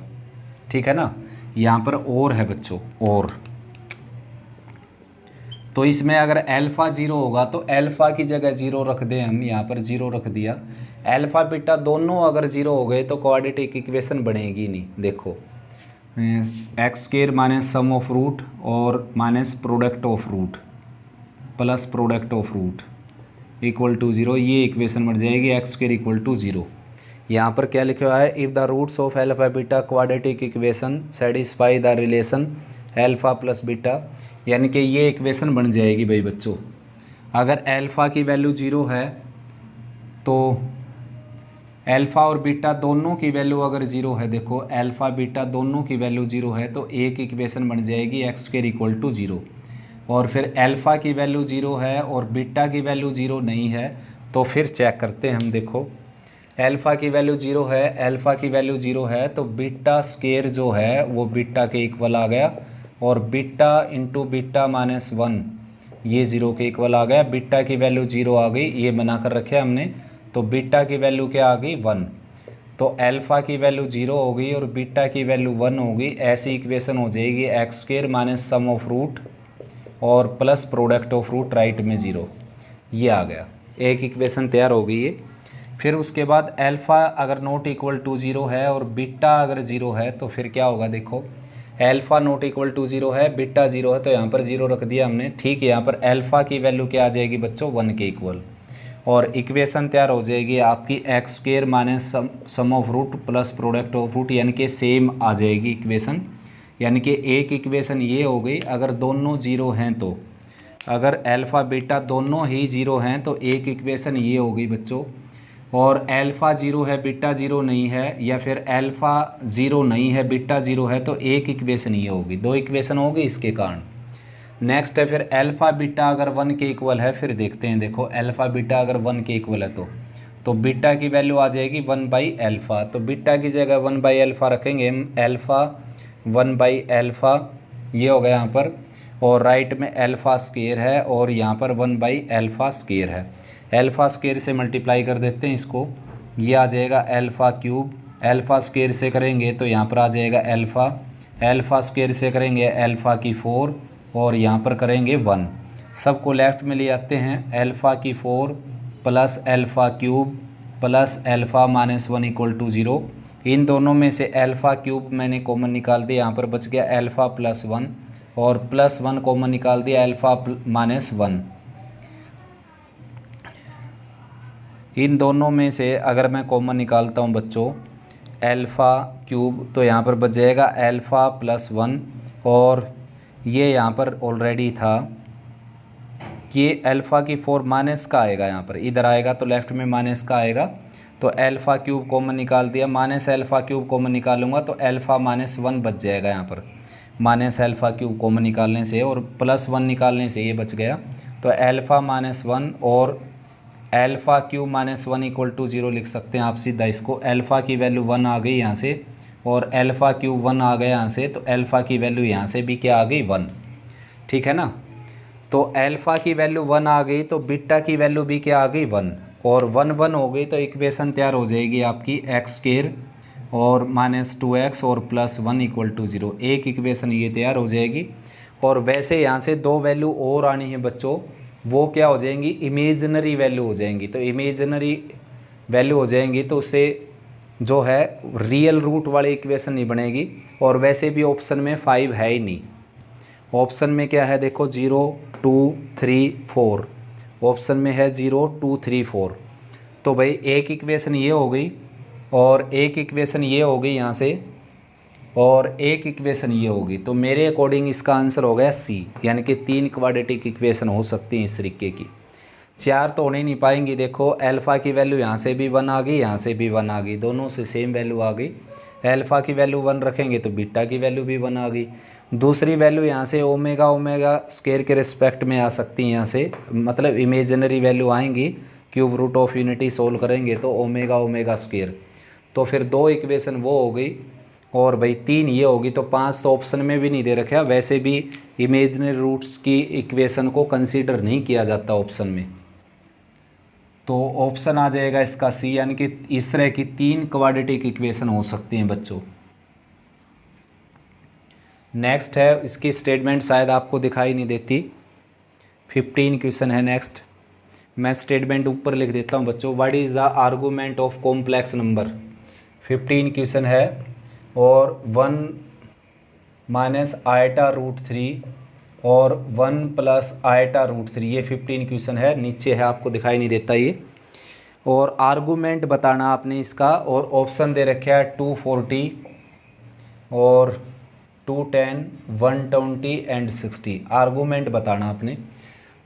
ठीक है ना। यहाँ पर और है बच्चों, और तो इसमें अगर अल्फ़ा 0 होगा तो अल्फ़ा की जगह 0 रख दें हम, यहाँ पर 0 रख दिया। अल्फ़ा बीटा दोनों अगर 0 हो गए तो क्वाड्रेटिक इक्वेशन बनेगी नहीं। देखो x square minus sum of root और minus product of root plus product of root equal to 0, ये इक्वेशन बन जाएगी एक्स स्क्वायर इक्वल टू 0। यहाँ पर क्या लिखा हुआ है, if the roots of alpha beta quadratic equation satisfy the relation alpha plus beta, यानी कि ये इक्वेशन बन जाएगी भाई बच्चों। अगर अल्फ़ा की वैल्यू 0 है तो अल्फ़ा और बीटा दोनों की वैल्यू अगर 0 है, देखो अल्फ़ा बीटा दोनों की वैल्यू 0 है तो एक इक्वेशन बन जाएगी एक्स स्क्वायर इक्वल टू 0। और फिर अल्फ़ा की वैल्यू 0 है और बीटा की वैल्यू 0 नहीं है तो फिर चेक करते हैं हम। देखो अल्फ़ा की वैल्यू 0 है, अल्फ़ा की वैल्यू 0 है तो बीटा स्क्वायर जो है वो बीटा के इक्वल आ गया, और बीटा इंटू बीटा -1 ये 0 के इक्वल आ गया। बीटा की वैल्यू 0 आ गई, ये बना कर रखे हमने, तो बीटा की वैल्यू क्या आ गई 1। तो अल्फ़ा की वैल्यू 0 हो गई और बीटा की वैल्यू 1 हो गई। ऐसी इक्वेशन हो जाएगी x square minus sum of root और plus product of root, right में 0, ये आ गया। एक इक्वेशन तैयार हो गई है। फिर उसके बाद अल्फ़ा अगर नॉट इक्वल टू 0 है और बीटा अगर 0 है तो फिर क्या होगा। देखो अल्फ़ा नॉट इक्वल टू 0 है, बीटा 0 है तो यहाँ पर 0 रख दिया हमने। ठीक है, यहाँ पर अल्फ़ा की वैल्यू क्या आ जाएगी बच्चों 1 के इक्वल, और इक्वेशन तैयार हो जाएगी आपकी X square minus sum of root plus product of root, यानी कि सेम आ जाएगी इक्वेशन। यानी कि एक इक्वेशन ये हो गई अगर दोनों 0 हैं तो, अगर अल्फ़ा बीटा दोनों ही 0 हैं तो एक इक्वेशन ये हो गई बच्चों। और अल्फ़ा 0 है बीटा 0 नहीं है, या फिर अल्फ़ा 0 नहीं है बीटा 0 है तो एक इक्वेशन ये होगी। दो इक्वेशन होगी इसके कारण। नेक्स्ट है फिर अल्फ़ा बीटा अगर 1 के इक्वल है, फिर देखते हैं। देखो अल्फ़ा बीटा अगर 1 के इक्वल है तो बीटा की वैल्यू आ जाएगी 1/अल्फ़ा। तो बीटा की जगह 1/अल्फ़ा रखेंगे हम, अल्फ़ा 1/अल्फ़ा ये हो गया यहाँ पर, और राइट में अल्फ़ा स्क्वायर है और यहाँ पर 1/अल्फ़ा स्क्वायर है। अल्फ़ा स्क्वायर से मल्टीप्लाई कर देते हैं इसको, ये आ जाएगा अल्फ़ा क्यूब। अल्फ़ा स्क्वायर से करेंगे तो यहाँ पर आ जाएगा अल्फ़ा, अल्फ़ा स्क्वायर से करेंगे अल्फ़ा की 4 और यहाँ पर करेंगे 1। सबको लेफ़्ट में ले आते हैं, अल्फ़ा की 4 plus alpha cube plus alpha minus one equal to zero. इन दोनों में से एल्फ़ा क्यूब मैंने कॉमन निकाल दिया, यहाँ पर बच गया एल्फ़ा प्लस वन, और प्लस वन कॉमन निकाल दिया एल्फ़ा माइनस वन। इन दोनों में से अगर मैं कॉमन निकालता हूँ बच्चों एल्फ़ा क्यूब, तो यहाँ पर बच जाएगा एल्फ़ा प्लस वन, और ये यहाँ पर ऑलरेडी था, ये एल्फ़ा की फोर माइनस का आएगा, यहाँ पर इधर आएगा तो लेफ़्ट में माइनस का आएगा, तो एल्फ़ा क्यूब कॉमन निकाल दिया, माइनस एल्फ़ा क्यूब कॉमन निकालूंगा तो एल्फ़ा माइनस वन बच जाएगा यहाँ पर, माइनस एल्फ़ा क्यूब कॉमन निकालने से और प्लस वन निकालने से ये बच गया, तो एल्फ़ा माइनस वन और alpha cube minus one equal to zero लिख सकते हैं आप सीधा इसको। एल्फ़ा की वैल्यू वन आ गई यहाँ से, और एल्फ़ा क्यूब वन आ गया यहाँ से, तो एल्फ़ा की वैल्यू यहाँ से भी क्या आ गई, वन। ठीक है ना, तो एल्फ़ा की वैल्यू वन आ गई तो बीटा की वैल्यू भी क्या आ गई, वन, और वन वन हो गई तो इक्वेशन तैयार हो जाएगी आपकी एक्स स्क्वायर और माइनस टू एक्स और plus one equal to zero. एक इक्वेशन ये तैयार हो जाएगी। और वैसे यहाँ से दो वैल्यू और आनी है बच्चों, वो क्या हो जाएंगी, इमेजिनरी वैल्यू हो जाएंगी। तो इमेजिनरी वैल्यू हो जाएंगी तो उससे जो है रियल रूट वाली इक्वेशन नहीं बनेगी, और वैसे भी ऑप्शन में 5 है ही नहीं। ऑप्शन में क्या है देखो, 0 2 3 4, ऑप्शन में है 0 2 3 4। तो भाई एक इक्वेशन ये हो गई और एक इक्वेशन ये हो गई यहाँ से, और एक इक्वेशन ये होगी, तो मेरे अकॉर्डिंग इसका आंसर हो गया सी, यानी कि 3 क्वाड्रेटिक इक्वेशन हो सकती हैं इस तरीके की। 4 तो होने नहीं पाएंगी। देखो एल्फ़ा की वैल्यू यहाँ से भी वन आ गई, यहाँ से भी वन आ गई, दोनों से सेम वैल्यू आ गई। एल्फ़ा की वैल्यू वन रखेंगे तो बीटा की वैल्यू भी वन आ गई। दूसरी वैल्यू यहाँ से ओमेगा ओमेगा स्क्वायर के रिस्पेक्ट में आ सकती हैं, यहाँ से मतलब इमेजिनरी वैल्यू आएंगी। Cube root of unity solve करेंगे तो ओमेगा ओमेगा स्क्वायर, तो फिर दो इक्वेशन वो हो गई, और भाई 3 ये होगी, तो 5 तो ऑप्शन में भी नहीं दे रखा। वैसे भी इमेजिनरी रूट्स की इक्वेशन को कंसीडर नहीं किया जाता ऑप्शन में, तो ऑप्शन आ जाएगा इसका सी, यानी कि इस तरह की 3 क्वाड्रेटिक इक्वेशन हो सकती हैं बच्चों। नेक्स्ट है, इसकी स्टेटमेंट शायद आपको दिखाई नहीं देती, 15 क्वेश्चन है नेक्स्ट। मैं स्टेटमेंट ऊपर लिख देता हूँ बच्चों, what is the argument of complex number. 15 question है, और 1 माइनस आयटा रूट 3 और 1 प्लस आयटा रूट 3, ये 15 क्वेश्चन है, नीचे है आपको दिखाई नहीं देता ये। और आर्गूमेंट बताना आपने इसका, और ऑप्शन दे रखे है 240 और 210 120 एंड 60। आर्गूमेंट बताना आपने,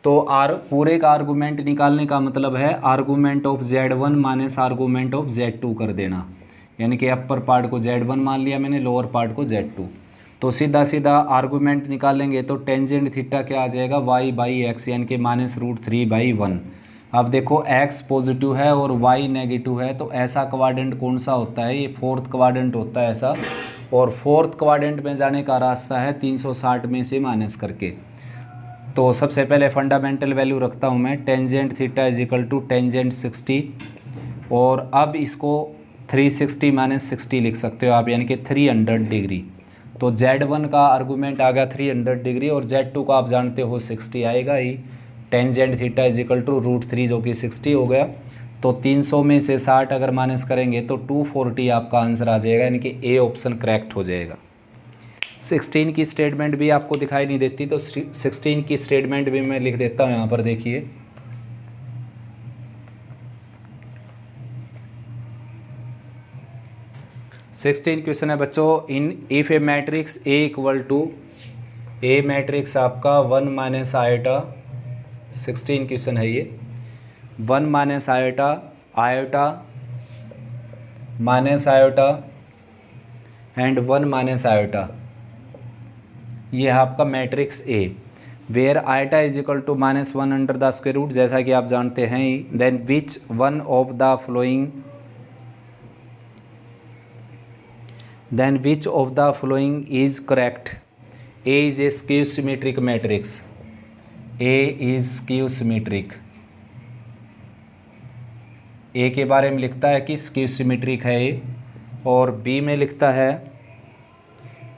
तो पूरे का आर्गूमेंट निकालने का मतलब है argument of Z1 minus argument of Z2 कर देना, यानी कि अपर पार्ट को Z1 मान लिया मैंने, लोअर पार्ट को Z2। तो सीधा सीधा आर्गूमेंट निकालेंगे तो टेंजेंट थीटा क्या आ जाएगा, y बाई एक्स, यानी कि माइनस रूट 3 बाई 1। अब देखो x पॉजिटिव है और y नेगेटिव है, तो ऐसा क्वाड्रेंट कौन सा होता है, ये फोर्थ क्वाड्रेंट होता है ऐसा, और फोर्थ क्वाड्रेंट में जाने का रास्ता है 360 में से माइनस करके। तो सबसे पहले फंडामेंटल वैल्यू रखता हूँ मैं, tangent theta is equal to tangent 60, और अब इसको 360 माइनस 60 लिख सकते हो आप, यानी कि 300 डिग्री। तो Z1 का आर्गूमेंट आ गया 300 डिग्री, और Z2 का आप जानते हो 60 आएगा ही। Tangent theta is equal to root 3 जो कि 60 हो गया, तो 300 में से 60 अगर माइनस करेंगे तो 240 आपका आंसर आ जाएगा, यानी कि ए ऑप्शन करेक्ट हो जाएगा। 16 की स्टेटमेंट भी आपको दिखाई नहीं देती, तो 16 की स्टेटमेंट भी मैं लिख देता हूँ यहाँ पर, देखिए। सिक्सटीन क्वेश्चन है बच्चों, in if a matrix a equal to, a matrix आपका 1 माइनस आयोटा, 16 क्वेश्चन है ये, 1 minus iota, iota minus iota and 1 minus iota, ये है आपका matrix a, where iota is equal to minus 1 under the square root, जैसा कि आप जानते हैं ही। Then which one of the following, then which of the following is correct? A is a skew symmetric matrix, A is skew symmetric, A के बारे में लिखता है कि skew symmetric है A, और B में लिखता है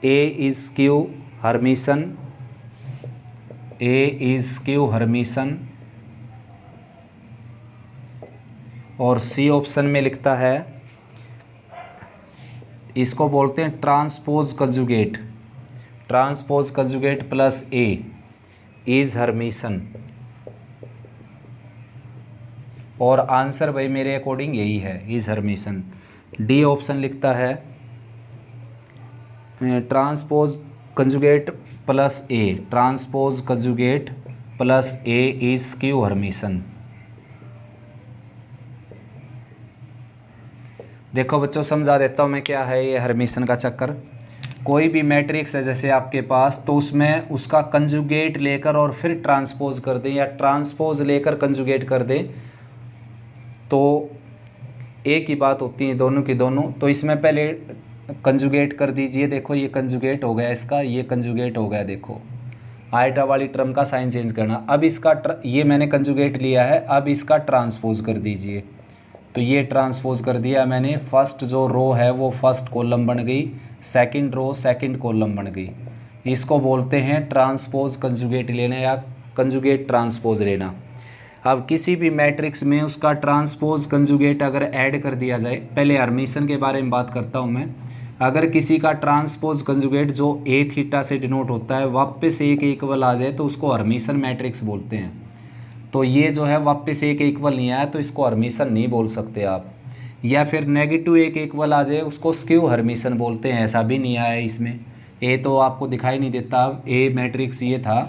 A is skew Hermitian, A is skew Hermitian, और सी ऑप्शन में लिखता है, इसको बोलते हैं transpose conjugate. Transpose conjugate plus A is Hermitian. और आंसर भाई मेरे अकॉर्डिंग यही है, इज हर्मिशन। डी ऑप्शन लिखता है transpose conjugate plus A, transpose conjugate plus A is Q Hermitian. देखो बच्चों समझा देता हूँ मैं क्या है ये हर्मिशन का चक्कर। कोई भी मैट्रिक्स है जैसे आपके पास, तो उसमें उसका कंजुगेट लेकर और फिर ट्रांसपोज कर दें, या ट्रांसपोज लेकर कंजुगेट कर दें, तो एक ही बात होती है दोनों की दोनों। तो इसमें पहले कंजुगेट कर दीजिए। देखो ये कंजुगेट हो गया इसका, ये कंजुगेट हो गया। देखो आइटा वाली टर्म का साइन चेंज करना। अब इसका ये मैंने कंजुगेट लिया है, अब इसका ट्रांसपोज कर दीजिए। तो ये ट्रांसपोज कर दिया मैंने। फर्स्ट जो रो है वो फर्स्ट कॉलम बन गई, सेकंड रो सेकंड कॉलम बन गई। इसको बोलते हैं ट्रांसपोज कंजुगेट लेना या कंजुगेट ट्रांसपोज लेना। अब किसी भी मैट्रिक्स में उसका ट्रांसपोज कंजुगेट अगर ऐड कर दिया जाए, पहले हर्मिशन के बारे में बात करता हूँ मैं। अगर किसी का ट्रांसपोज कंजुगेट जो ए थीटा से डिनोट होता है वापस एक इक्वल आ जाए तो उसको हर्मिशन मैट्रिक्स बोलते हैं। तो ये जो है वापस एक इक्वल नहीं आया तो इसको हर्मिशन नहीं बोल सकते आप। या फिर नेगेटिव एक इक्वल आ जाए उसको स्क्यू हर्मिशन बोलते हैं, ऐसा भी नहीं आया इसमें। ए तो आपको दिखाई नहीं देता। अब ए मैट्रिक्स ये था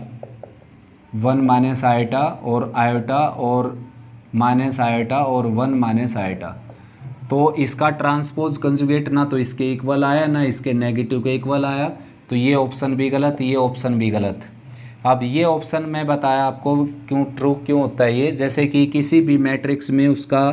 1 माइनस आयोटा और आयोटा और माइनस आयोटा और 1 माइनस आयोटा। तो इसका ट्रांसपोज कंजुगेट ना तो इसके इक्वल आया ना इसके नेगेटिव के इक्वल आया, तो ये ऑप्शन भी गलत, ये ऑप्शन भी गलत। अब ये ऑप्शन मैं बताया आपको क्यों ट्रू क्यों होता है ये। जैसे कि किसी भी मैट्रिक्स में उसका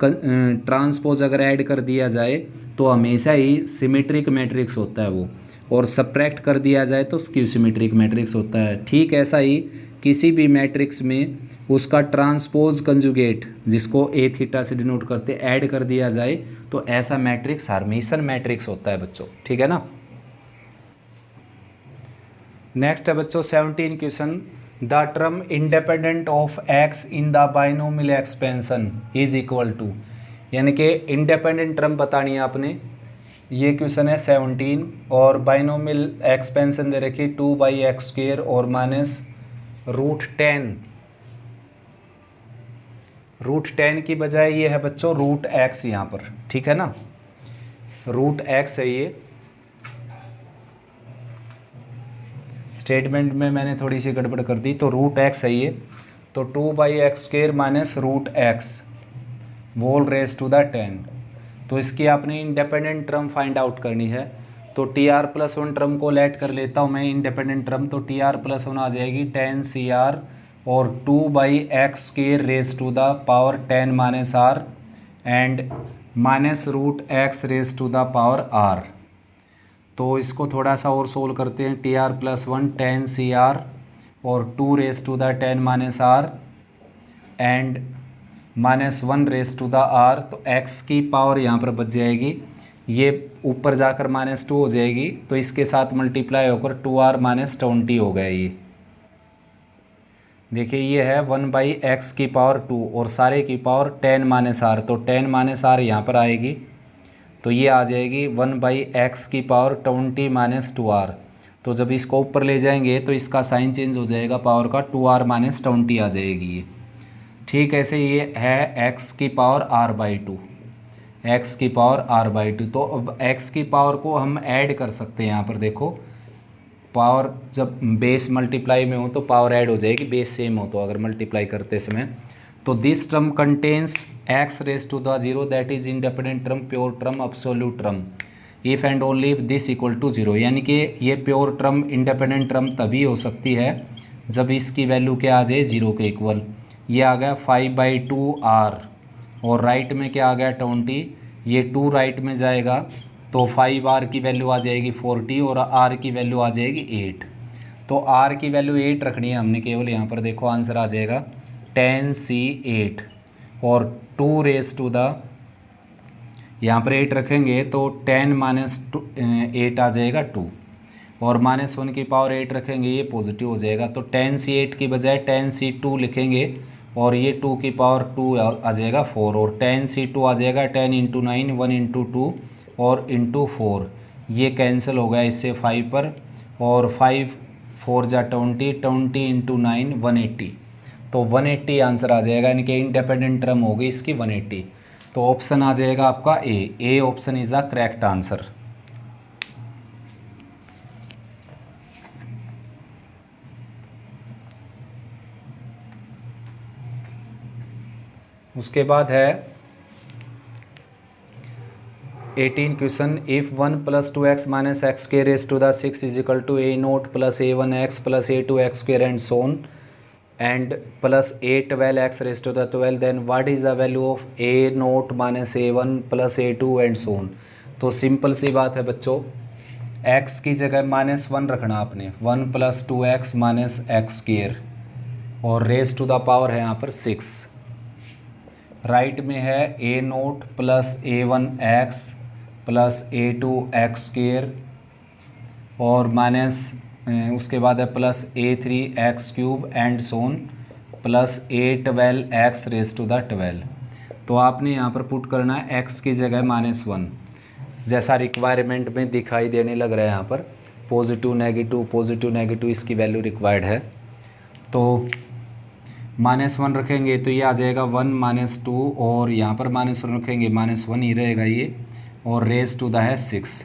ट्रांसपोज अगर ऐड कर दिया जाए तो हमेशा ही सिमेट्रिक मैट्रिक्स होता है वो, और सब्ट्रैक्ट कर दिया जाए तो स्क्यू सिमेट्रिक मैट्रिक्स होता है। ठीक ऐसा ही किसी भी मैट्रिक्स में उसका ट्रांसपोज कंजुगेट जिसको ए थीटा से डिनोट करते ऐड कर दिया जाए तो ऐसा मैट्रिक्स हर्मिशन मैट्रिक्स होता है बच्चों। ठीक है ना। नेक्स्ट है बच्चों 17 question. The term independent of X in the binomial expansion is equal to, यानी कि इंडिपेंडेंट टर्म बतानी है आपने। ये क्वेश्चन है 17 और बाइनोमियल एक्सपेंशन दे रखी 2/x² और माइनस √10। √10 की बजाय ये है बच्चों √x यहाँ पर। ठीक है ना, √x है ये। स्टेटमेंट में मैंने थोड़ी सी गड़बड़ कर दी, तो √x है ये। तो 2/x² minus √x whole raise to the 10। तो इसकी आपने इंडिपेंडेंट टर्म फाइंड आउट करनी है। तो TR+1 टर्म को लेट कर लेता हूँ मैं इंडिपेंडेंट टर्म। तो TR+1 आ जाएगी 10CR और 2/x² raise to the power 10 minus r and minus √x raise to the power r। तो इसको थोड़ा सा और सोल्व करते हैं। TR+1 10CR और 2 raise to the 10 minus r and minus 1 raise to the r। तो x की पावर यहाँ पर बच जाएगी, ये ऊपर जाकर -2 हो जाएगी, तो इसके साथ मल्टीप्लाई होकर 2r माइनस 20 हो गया। ये देखिए ये है 1/x की पावर 2 और सारे की पावर 10 माइनस r। तो 10 माइनस r यहाँ पर आएगी, तो ये आ जाएगी 1/x की पावर 20 माइनस 2r। तो जब इसको ऊपर ले जाएंगे तो इसका साइन चेंज हो जाएगा पावर का, 2r माइनस 20 आ जाएगी ये। ठीक ऐसे ये है x की पावर r/2, x की पावर r/2। तो अब x की पावर को हम ऐड कर सकते हैं यहाँ पर। देखो पावर जब बेस मल्टीप्लाई में हो तो पावर ऐड हो जाएगी, बेस सेम हो तो अगर मल्टीप्लाई करते समय। तो this term contains x raise to the 0 that is independent term, pure term, absolute term, if and only if this equal to 0। यानी कि ये प्योर टर्म इंडिपेंडेंट टर्म तभी हो सकती है जब इसकी वैल्यू क्या आ जाए 0 के इक्वल। ये आ गया 5/2r और राइट में क्या आ गया 20। ये 2 राइट में जाएगा तो 5r की वैल्यू आ जाएगी 40 और r की वैल्यू आ जाएगी 8। तो r की वैल्यू 8 रखनी है हमने केवल यहाँ पर। देखो आंसर आ जाएगा 10C8 और 2 रेज टू द, यहाँ पर 8 रखेंगे तो 10 माइनस 8 आ जाएगा 2 और -1 की पावर 8 रखेंगे ये पॉजिटिव हो जाएगा। तो 10C8 की बजाय 10C2 लिखेंगे और ये 2 की पावर 2 आ जाएगा 4, और 10c2 आ जाएगा 10 इंटू 9 1 इंटू 2 और इंटू 4, ये कैंसिल हो गया इससे 5 पर, और 5 4 जा 20, 20 इंटू 9 180, तो 180 आंसर आ जाएगा, यानी कि इंडिपेंडेंट टर्म होगी इसकी 180। तो ऑप्शन आ जाएगा आपका a option is the correct answer. उसके बाद है 18 question, if 1 + 2x - x square raise to the 6 is equal to a0 + a1x + a2x square and so on प्लस a12x raise to the 12, then what is the value of a0 - a1 + a2 and so. On simple सी बात है बच्चों, x की जगह -1 रखना आपने, 1 + 2x - x square, और rays to the power है यहाँ पर 6। राइट में है a0 + a1x + a2x स्क्वायर, और माइनस उसके बाद है plus a3x³ and so on plus a12x raise to the 12। तो आपने यहाँ पर पुट करना है x की जगह -1, जैसा रिक्वायरमेंट में दिखाई देने लग रहा है यहाँ पर, पॉजिटिव नेगेटिव इसकी वैल्यू रिक्वायर्ड है। तो -1 रखेंगे तो ये आ जाएगा 1 - 2, और यहाँ पर -1 रखेंगे -1 ही रहेगा ये, और रेज़ टू द है 6।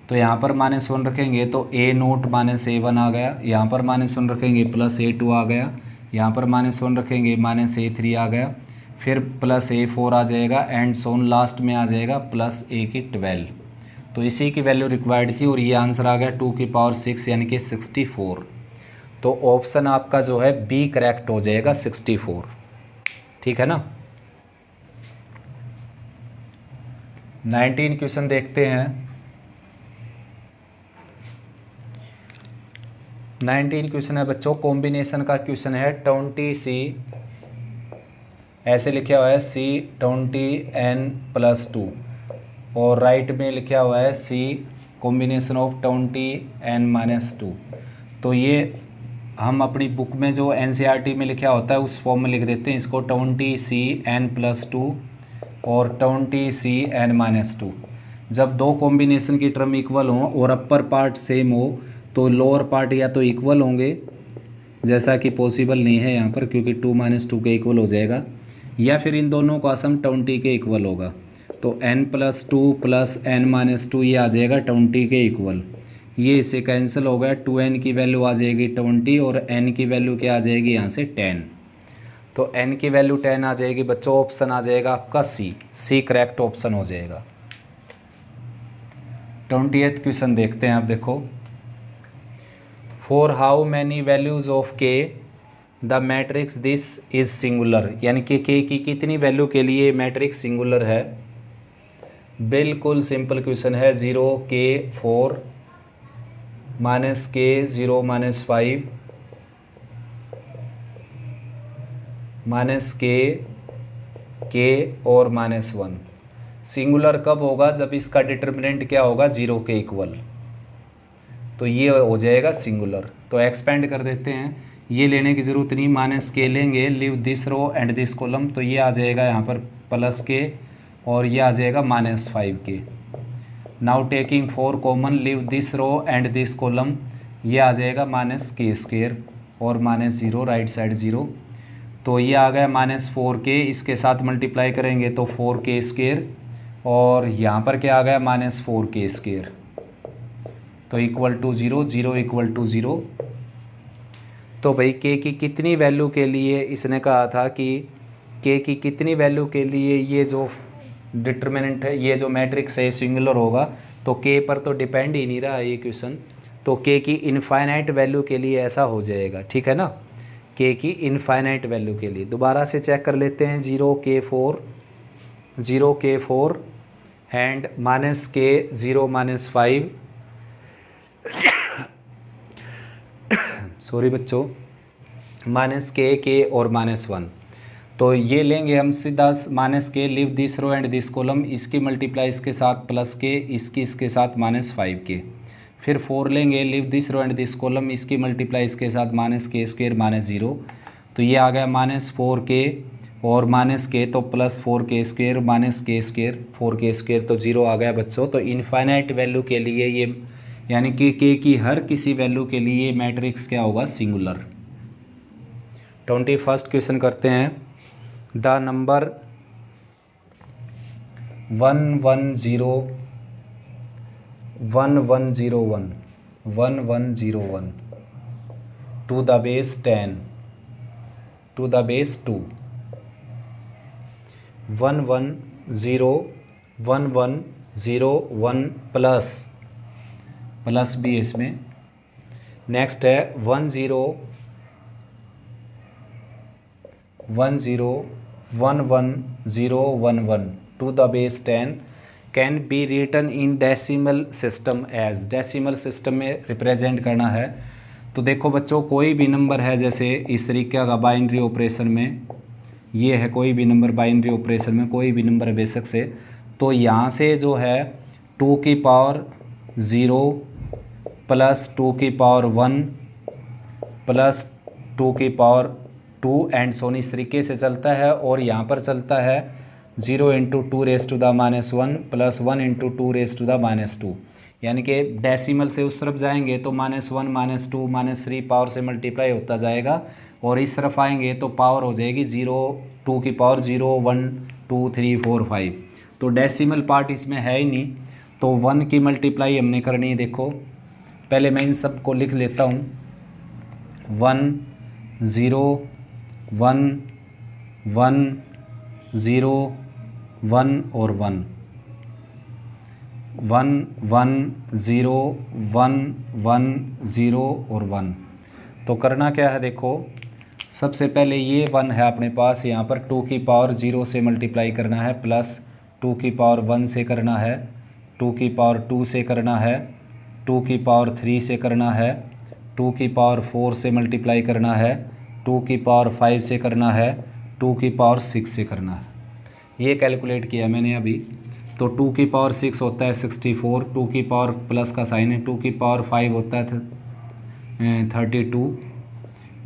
तो यहाँ पर -1 रखेंगे तो a0 - a1 आ गया, यहाँ पर -1 रखेंगे प्लस a2 आ गया, यहाँ पर -1 रखेंगे -a3 आ गया, फिर प्लस a4 आ जाएगा, एंड सोन लास्ट में आ जाएगा प्लस a की 12। तो इसी की वैल्यू रिक्वायर्ड थी, और ये आंसर आ गया 2 की पावर 6 यानी कि 64। तो ऑप्शन आपका जो है बी करेक्ट हो जाएगा 64, ठीक है ना। 19 क्वेश्चन देखते हैं। 19 क्वेश्चन है बच्चों, कॉम्बिनेशन का क्वेश्चन है। 20c, ऐसे लिखा हुआ है c 20n + 2, और राइट में लिखा हुआ है c कॉम्बिनेशन ऑफ 20n - 2। तो ये हम अपनी बुक में जो NCERT में लिखा होता है उस फॉर्म में लिख देते हैं इसको, 20cn + 2 और 20cn - 2। जब दो कॉम्बिनेशन की टर्म इक्वल हों और अपर पार्ट सेम हो तो लोअर पार्ट या तो इक्वल होंगे, जैसा कि पॉसिबल नहीं है यहाँ पर क्योंकि 2 - 2 के इक्वल हो जाएगा, या फिर इन दोनों का सम 20 के इक्वल होगा। तो n + 2 + n - 2 ये आ जाएगा 20 के इक्वल, ये इससे कैंसिल हो गया, 2n की वैल्यू आ जाएगी 20 और n की वैल्यू क्या आ जाएगी यहाँ से 10। तो n की वैल्यू 10 आ जाएगी बच्चों, ऑप्शन आ जाएगा आपका सी करेक्ट ऑप्शन हो जाएगा। 20th क्वेश्चन देखते हैं आप, देखो, for how many values of k the matrix this is singular, यानी कि k की कितनी वैल्यू के लिए मैट्रिक्स सिंगुलर है। बिल्कुल सिंपल क्वेश्चन है, 0 k 4 -k 0 - 5 -k और -1। सिंगुलर कब होगा, जब इसका डिटर्मिनेंट क्या होगा 0 के इक्वल, तो ये हो जाएगा सिंगुलर। तो एक्सपेंड कर देते हैं, ये लेने की ज़रूरत नहीं, -k लेंगे, leave this row and this column, तो ये आ जाएगा यहाँ पर +k और ये आ जाएगा -5k। Now taking 4 common, leave this row and this column, ये आ जाएगा -k² और -0 राइट साइड 0, तो ये आ गया -4k, इसके साथ मल्टीप्लाई करेंगे तो 4k², और यहाँ पर क्या आ गया -4k², तो इक्वल टू 0, 0 इक्वल टू 0। तो भाई k की कितनी वैल्यू के लिए इसने कहा था कि k की कितनी वैल्यू के लिए ये जो डिटर्मिनेंट है, ये जो मैट्रिक्स है सिंगुलर होगा, तो k पर तो डिपेंड ही नहीं रहा ये क्वेश्चन, तो k की इनफाइनाइट वैल्यू के लिए ऐसा हो जाएगा, ठीक है ना। k की इनफाइनाइट वैल्यू के लिए दोबारा से चेक कर लेते हैं, 0k4 एंड -k 0 - 5 सॉरी बच्चों, -k और -1, तो ये लेंगे हम सीधा -k, leave this row and this column, इसकी मल्टीप्लाई इसके साथ +k, इसके साथ -5k, फिर 4 लेंगे, leave this row and this column, इसकी मल्टीप्लाई इसके साथ -k² -0, तो ये आ गया -4k और -k तो +4k² -k², 4k² तो 0 आ गया बच्चों। तो इनफाइनाइट वैल्यू के लिए ये यानी कि k की हर किसी वैल्यू के लिए मैट्रिक्स क्या होगा, सिंगुलर। 21st क्वेश्चन करते हैं। The number 1101 to the base 10 to the base 2 1101 plus भी इसमें। नेक्स्ट है 1011 to the base 10 can be written in decimal system as. Decimal system में रिप्रेजेंट करना है। तो देखो बच्चों, कोई भी नंबर है, जैसे इस तरीके का बाइनरी ऑपरेशन में ये है, कोई भी नंबर बाइनरी ऑपरेशन में कोई भी नंबर है बेशक से, तो यहाँ से जो है 2 की पावर 0 प्लस 2 की पावर 1 प्लस 2 की पावर 2 एंड सोन इस तरीके से चलता है। और यहाँ पर चलता है 0 × 2⁻⁻1 प्लस 1 × 2⁻2, यानी कि डेसिमल से उस तरफ जाएंगे तो -1 -2 -3 पावर से मल्टीप्लाई होता जाएगा, और इस तरफ आएंगे तो पावर हो जाएगी 0 2 की पावर 0 1 2 3 4 5। तो डेसिमल पार्ट इसमें है ही नहीं, तो 1 की मल्टीप्लाई हमने करनी है। देखो पहले मैं इन सब को लिख लेता हूँ। 1 0 1 1 0 1 और 1 1 1 0 1 1 0 और 1। तो करना क्या है, देखो सबसे पहले ये 1 है अपने पास, यहाँ पर 2 की पावर 0 से मल्टीप्लाई करना है, प्लस 2 की पावर 1 से करना है, 2 की पावर 2 से करना है, 2 की पावर 3 से करना है, 2 की पावर 4 से मल्टीप्लाई करना है, 2 की पावर 5 से करना है, 2 की पावर 6 से करना है। ये कैलकुलेट किया मैंने अभी। तो 2 की पावर 6 होता है 64, 2 की पावर प्लस का साइन है, 2 की पावर 5 होता है 32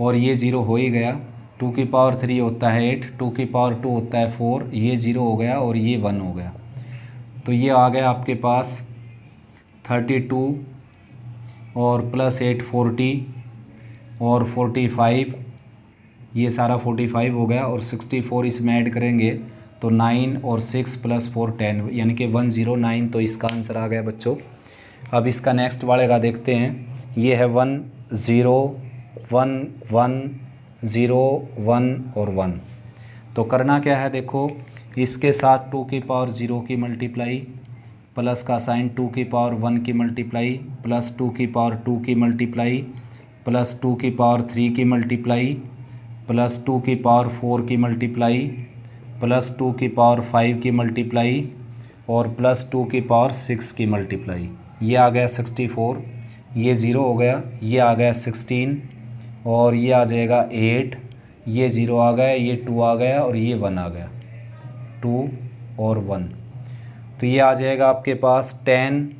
और ये 0 हो ही गया। 2 की पावर 3 होता है 8, 2 की पावर 2 होता है 4, ये 0 हो गया और ये 1 हो गया। तो ये आ गया आपके पास 32 और प्लस 8 40 और 45, ये सारा 45 हो गया, और 64 इसमें ऐड करेंगे तो 9 और 6 प्लस 4 10, यानी कि 109। तो इसका आंसर आ गया बच्चों। अब इसका नेक्स्ट वाले का देखते हैं। ये है 1 0 1 1 0 1 और 1। तो करना क्या है, देखो इसके साथ 2 की पावर 0 की मल्टीप्लाई, प्लस का साइन 2 की पावर 1 की मल्टीप्लाई, प्लस 2 की पावर 2 की मल्टीप्लाई, प्लस 2 की पावर 3 की मल्टीप्लाई, प्लस 2 की पावर 4 की मल्टीप्लाई, प्लस 2 की पावर 5 की मल्टीप्लाई और प्लस 2 की पावर 6 की मल्टीप्लाई। ये आ गया 64, ये 0 हो गया, ये आ गया 16 और ये आ जाएगा 8, ये 0 आ गया, ये 2 आ गया और ये 1 आ गया, 2 और 1। तो ये आ जाएगा आपके पास 10,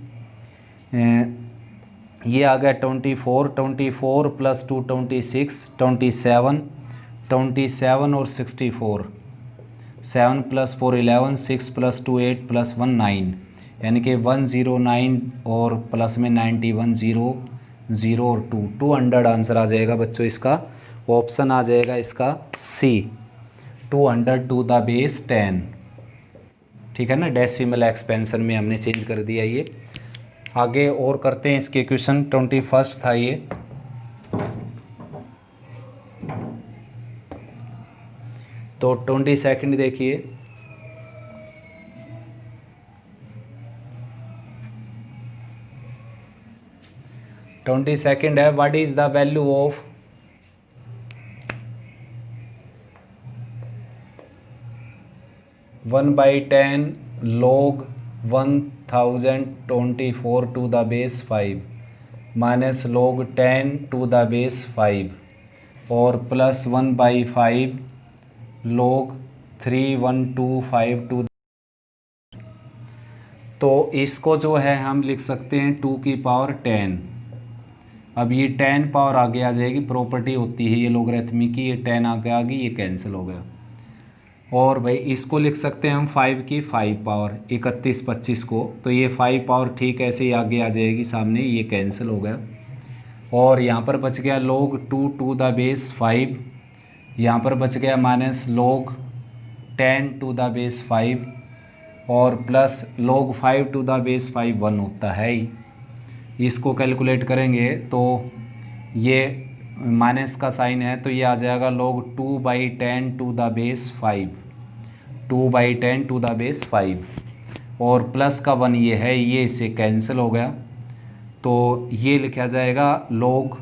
ये आ गया 24, 24 प्लस 2 26, 27, 27 और 64, 7 प्लस 4 11, 6 प्लस 2 8 प्लस 1 9, यानी कि 109 और प्लस में 91 0 0 और 2 200 आंसर आ जाएगा बच्चों। इसका ऑप्शन आ जाएगा इसका सी, 200 टू द बेस 10। ठीक है ना, डेसिमल एक्सपेंशन में हमने चेंज कर दिया। ये आगे और करते हैं इसके क्वेश्चन। 21st था ये। तो 22nd देखिए। ट्वेंटी सेकेंड है, what is the value of one by 10 log 1024 to the base 5 minus log 10 to the base 5 और प्लस 1/5 log 3125 टू। तो इसको जो है हम लिख सकते हैं 2 की पावर 10 अब ये 10 पावर आगे आ जाएगी, प्रॉपर्टी होती है ये लोगरिथमिक की, ये 10 आगे आ गई, ये कैंसिल हो गया। और भाई इसको लिख सकते हैं हम 5 की 5 पावर 31 25 को, तो ये 5 पावर ठीक ऐसे ही आगे आ जाएगी सामने, ये कैंसिल हो गया। और यहाँ पर बच गया log 2 टू द बेस 5, यहाँ पर बच गया minus log 10 to the base 5 और plus log 5 to the base 5 1 होता है ही। इसको कैलकुलेट करेंगे तो ये माइनस का साइन है, तो ये आ जाएगा log 2/10 to the base 5, 2/10 to the base 5 और प्लस का 1 ये है, ये इससे कैंसिल हो गया। तो ये लिखा जाएगा log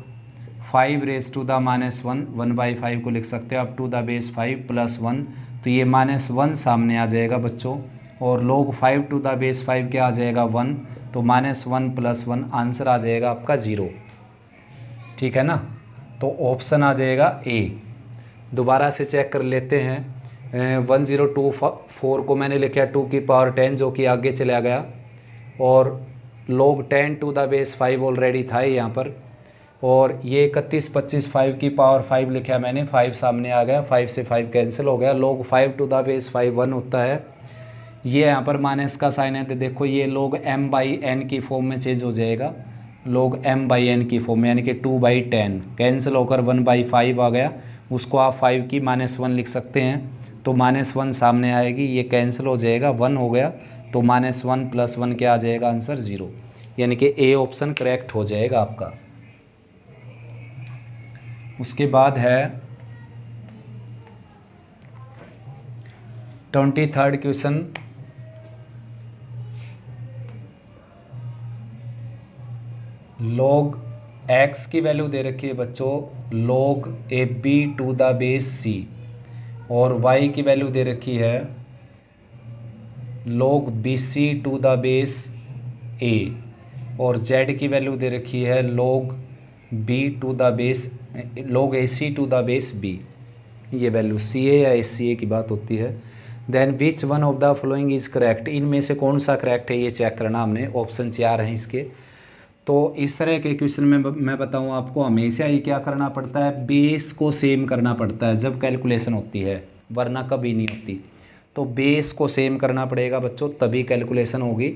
5 raise to the minus 1, 1/5 को लिख सकते हैं, अब टू द बेस 5 प्लस 1, तो ये -1 सामने आ जाएगा बच्चों। और log 5 टू द बेस 5 क्या आ जाएगा 1, तो -1 + 1 आंसर आ जाएगा आपका 0। ठीक है ना, तो ऑप्शन आ जाएगा ए। दोबारा से चेक कर लेते हैं। 1024 को मैंने लिखा 2 की पावर 10 जो कि आगे चला गया, और log 10 to the base 5 already था यहाँ पर, और ये 31 25 5 की पावर 5 लिखा मैंने, 5 सामने आ गया, 5 से 5 कैंसिल हो गया। log 5 टू द बेस 5 1 होता है, ये यहाँ पर माइनस का साइन है, तो देखो ये log m/n की फॉर्म में चेंज हो जाएगा, log m/n की फॉर्म में, यानी कि 2/10 कैंसिल होकर 1/5 आ गया, उसको आप 5 की -1 लिख सकते हैं, तो -1 सामने आएगी, ये कैंसिल हो जाएगा, 1 हो गया, तो -1 + 1 क्या आ जाएगा आंसर 0, यानी कि ए ऑप्शन करेक्ट हो जाएगा आपका। उसके बाद है 23rd क्वेश्चन। log x की वैल्यू दे रखी है बच्चों log AB to the base c, और y की वैल्यू दे रखी है log BC to the base a, और z की वैल्यू दे रखी है log B to the base log AC to the base b। ये वैल्यू CA या SCA की बात होती है। Then which one of the following is correct, इनमें से कौन सा करेक्ट है ये चेक करना हमने, ऑप्शन 4 हैं इसके। तो इस तरह के क्वेश्चन में मैं बताऊँ आपको, हमेशा ही क्या करना पड़ता है, बेस को सेम करना पड़ता है जब कैलकुलेशन होती है, वरना कभी नहीं होती। तो बेस को सेम करना पड़ेगा बच्चों, तभी कैलकुलेशन होगी।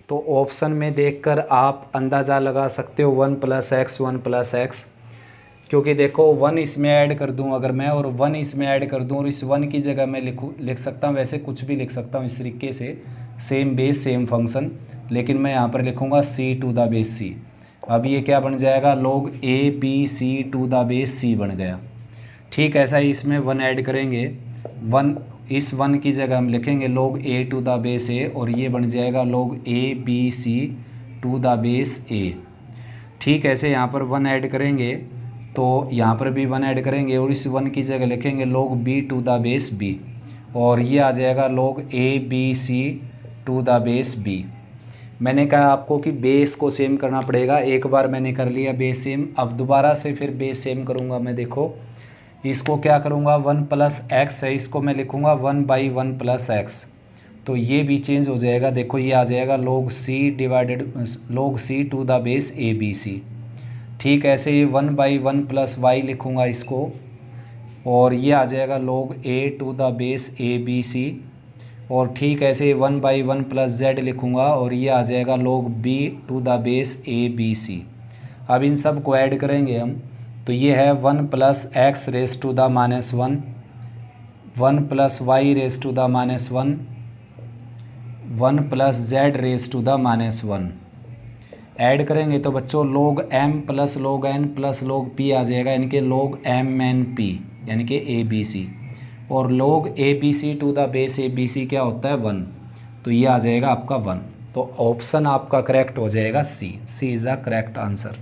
तो ऑप्शन में देखकर आप अंदाज़ा लगा सकते हो 1 + x 1 + x, क्योंकि देखो 1 इसमें ऐड कर दूं अगर मैं, और 1 इसमें ऐड कर दूं, और इस 1 की जगह मैं लिख सकता हूं, वैसे कुछ भी लिख सकता हूं इस तरीके से, सेम बेस सेम फंक्शन, लेकिन मैं यहाँ पर लिखूँगा c to the base c। अब ये क्या बन जाएगा, log ABC to the base c बन गया। ठीक ऐसा ही इसमें 1 ऐड करेंगे, 1 इस 1 की जगह हम लिखेंगे log A to the base a, और ये बन जाएगा log ABC to the base a। ठीक ऐसे यहाँ पर 1 ऐड करेंगे, तो यहाँ पर भी 1 ऐड करेंगे, और इस 1 की जगह लिखेंगे log B to the base b, और ये आ जाएगा log ABC to the base b। मैंने कहा आपको कि बेस को सेम करना पड़ेगा, एक बार मैंने कर लिया बेस सेम, अब दोबारा से फिर बेस सेम करूँगा मैं। देखो इसको क्या करूँगा, 1 + x है, इसको मैं लिखूँगा 1/1 + x, तो ये भी चेंज हो जाएगा। देखो ये आ जाएगा log C to the base ABC। ठीक ऐसे ये 1/1 + y लिखूँगा इसको, और ये आ जाएगा log A to the base ABC, और ठीक ऐसे 1/1 + z लिखूँगा, और ये आ जाएगा log B to the base ABC। अब इन सब को ऐड करेंगे हम, तो ये है 1 + x raise to the -1, 1 + y raise to the -1, 1 + z raise to the -1। Add करेंगे तो बच्चों log m + log n + log p आ जाएगा, यानी कि log mnp, यानी कि ABC, और log ABC to the base ABC क्या होता है 1, तो ये आ जाएगा आपका 1। तो ऑप्शन आपका करेक्ट हो जाएगा c is the correct answer.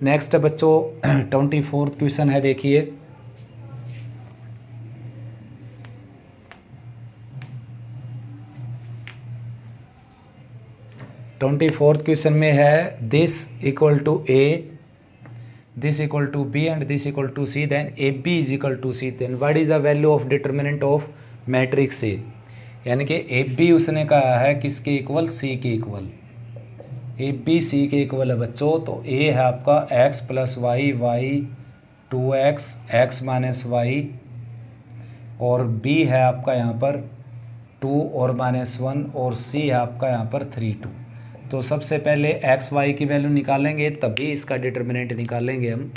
Next बच्चों 24th क्वेश्चन है, देखिए 24th क्वेश्चन में है this equal to a, this equal to b and this equal to c, then ab is equal to c, then what is the value of determinant of matrix A, यानी कि ab उसने कहा है किसके equal, c के equal. A B C के equal है बच्चों। तो ए है आपका x plus y, y 2x, x minus y, और बी है आपका यहाँ पर 2 और -1, और सी है आपका यहाँ पर 3 2। तो सबसे पहले एक्स वाई की वैल्यू निकालेंगे, तभी इसका डिटर्मिनेंट निकालेंगे हम।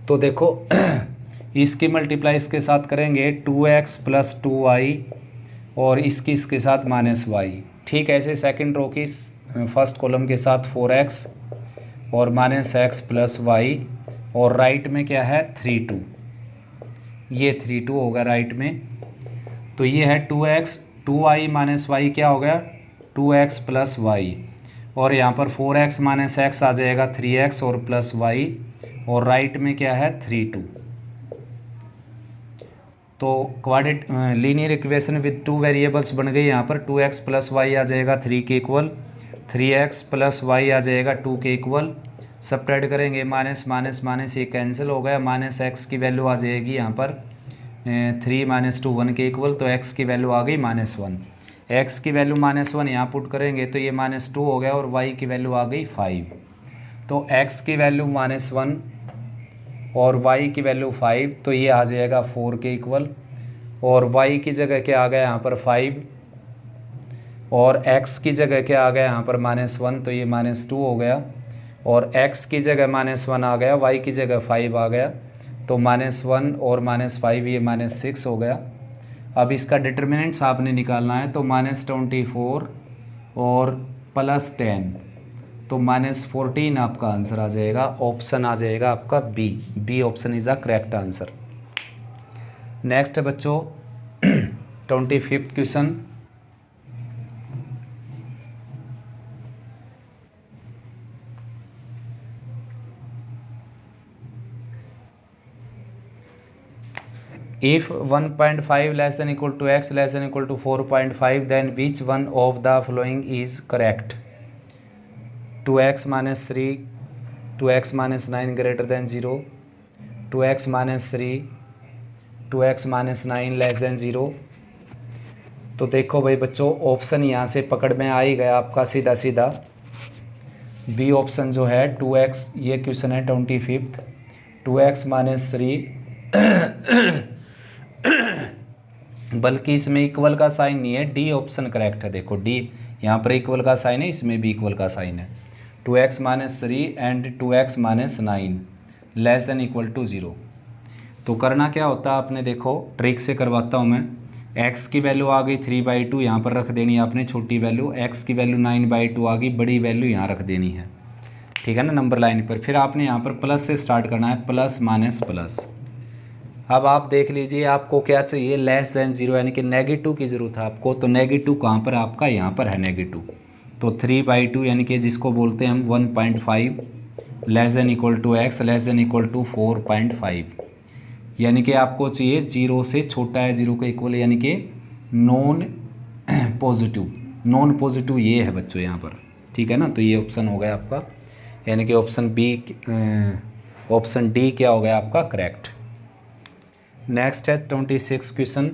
तो देखो इसकी मल्टीप्लाई इसके साथ करेंगे 2x प्लस 2y, और इसके साथ -y। ठीक ऐसे सेकंड रो की फर्स्ट कॉलम के साथ 4x और -x प्लस y, और राइट में क्या है 3 2, ये 3 2 होगा राइट में। तो ये है 2x, 2y माइनस वाई क्या हो गया 2x प्लस वाई, और यहाँ पर 4x माइनस एक्स आ जाएगा 3x और प्लस y, और राइट में क्या है 3 2। तो quadrate linear equation with 2 variables बन गई। यहाँ पर 2x प्लस वाई आ जाएगा 3 के इक्वल, 3x प्लस वाई आ जाएगा 2 के इक्वल। सब्ट्रैक्ट करेंगे, माइनस माइनस माइनस ये कैंसिल हो गया, माइनस एक्स की वैल्यू आ जाएगी यहाँ पर 3 - 2 1 के इक्वल। तो x की वैल्यू आ गई -1, x की वैल्यू -1 यहाँ पुट करेंगे तो ये -2 हो गया, और y की वैल्यू आ गई 5। तो x की वैल्यू -1 और y की वैल्यू 5, तो ये आ जाएगा 4 के इक्वल, और y की जगह क्या आ गया यहाँ पर 5, और x की जगह क्या आ गया यहाँ पर -1, तो ये -2 हो गया, और x की जगह -1 आ गया, y की जगह 5 आ गया, तो -1 और -5 ये -6 हो गया। अब इसका डिटर्मिनेंट्स आपने निकालना है, तो -24 और +10, तो -14 आपका आंसर आ जाएगा। ऑप्शन आ जाएगा आपका B option is the correct answer. Next है बच्चों 25th question. If 1.5 less than equal to x less than equal to 4.5, then which one of the following is correct? 2x minus 3, 2x minus 9 greater than 0, 2x minus 3, 2x minus 9 less than 0। तो देखो भाई बच्चों, option यहाँ से पकड़ में आ ही गया आपका सीधा सीधा। बी ऑप्शन जो है 2x, ये क्वेश्चन है 25th, 2x माइनस 3 बल्कि इसमें इक्वल का साइन नहीं है, डी ऑप्शन करेक्ट है। देखो डी यहाँ पर इक्वल का साइन है, इसमें भी इक्वल का साइन है। 2x minus 3 and 2x minus 9 less than equal to 0। तो करना क्या होता है आपने, देखो ट्रिक से करवाता हूँ मैं। x की वैल्यू आ गई 3/2, यहाँ पर रख देनी है आपने छोटी वैल्यू। x की वैल्यू 9/2 आ गई, बड़ी वैल्यू यहाँ रख देनी है, ठीक है ना, नंबर लाइन पर। फिर आपने यहाँ पर प्लस से स्टार्ट करना है, प्लस माइनस प्लस। अब आप देख लीजिए आपको क्या चाहिए, लेस देन 0 यानी कि नेगेटिव की ज़रूरत है आपको। तो नेगेटिव कहाँ पर आपका, यहाँ पर है नेगेटिव। तो 3/2 यानी कि जिसको बोलते हैं हम 1.5 less than equal to x less than equal to 4.5, यानी कि आपको चाहिए 0 से छोटा है 0 के इक्वल, यानी कि नॉन पॉजिटिव ये है बच्चों यहाँ पर, ठीक है ना। तो ये ऑप्शन हो गया आपका, यानी कि ऑप्शन डी क्या हो गया आपका करेक्ट। नेक्स्ट है 26 क्वेश्चन।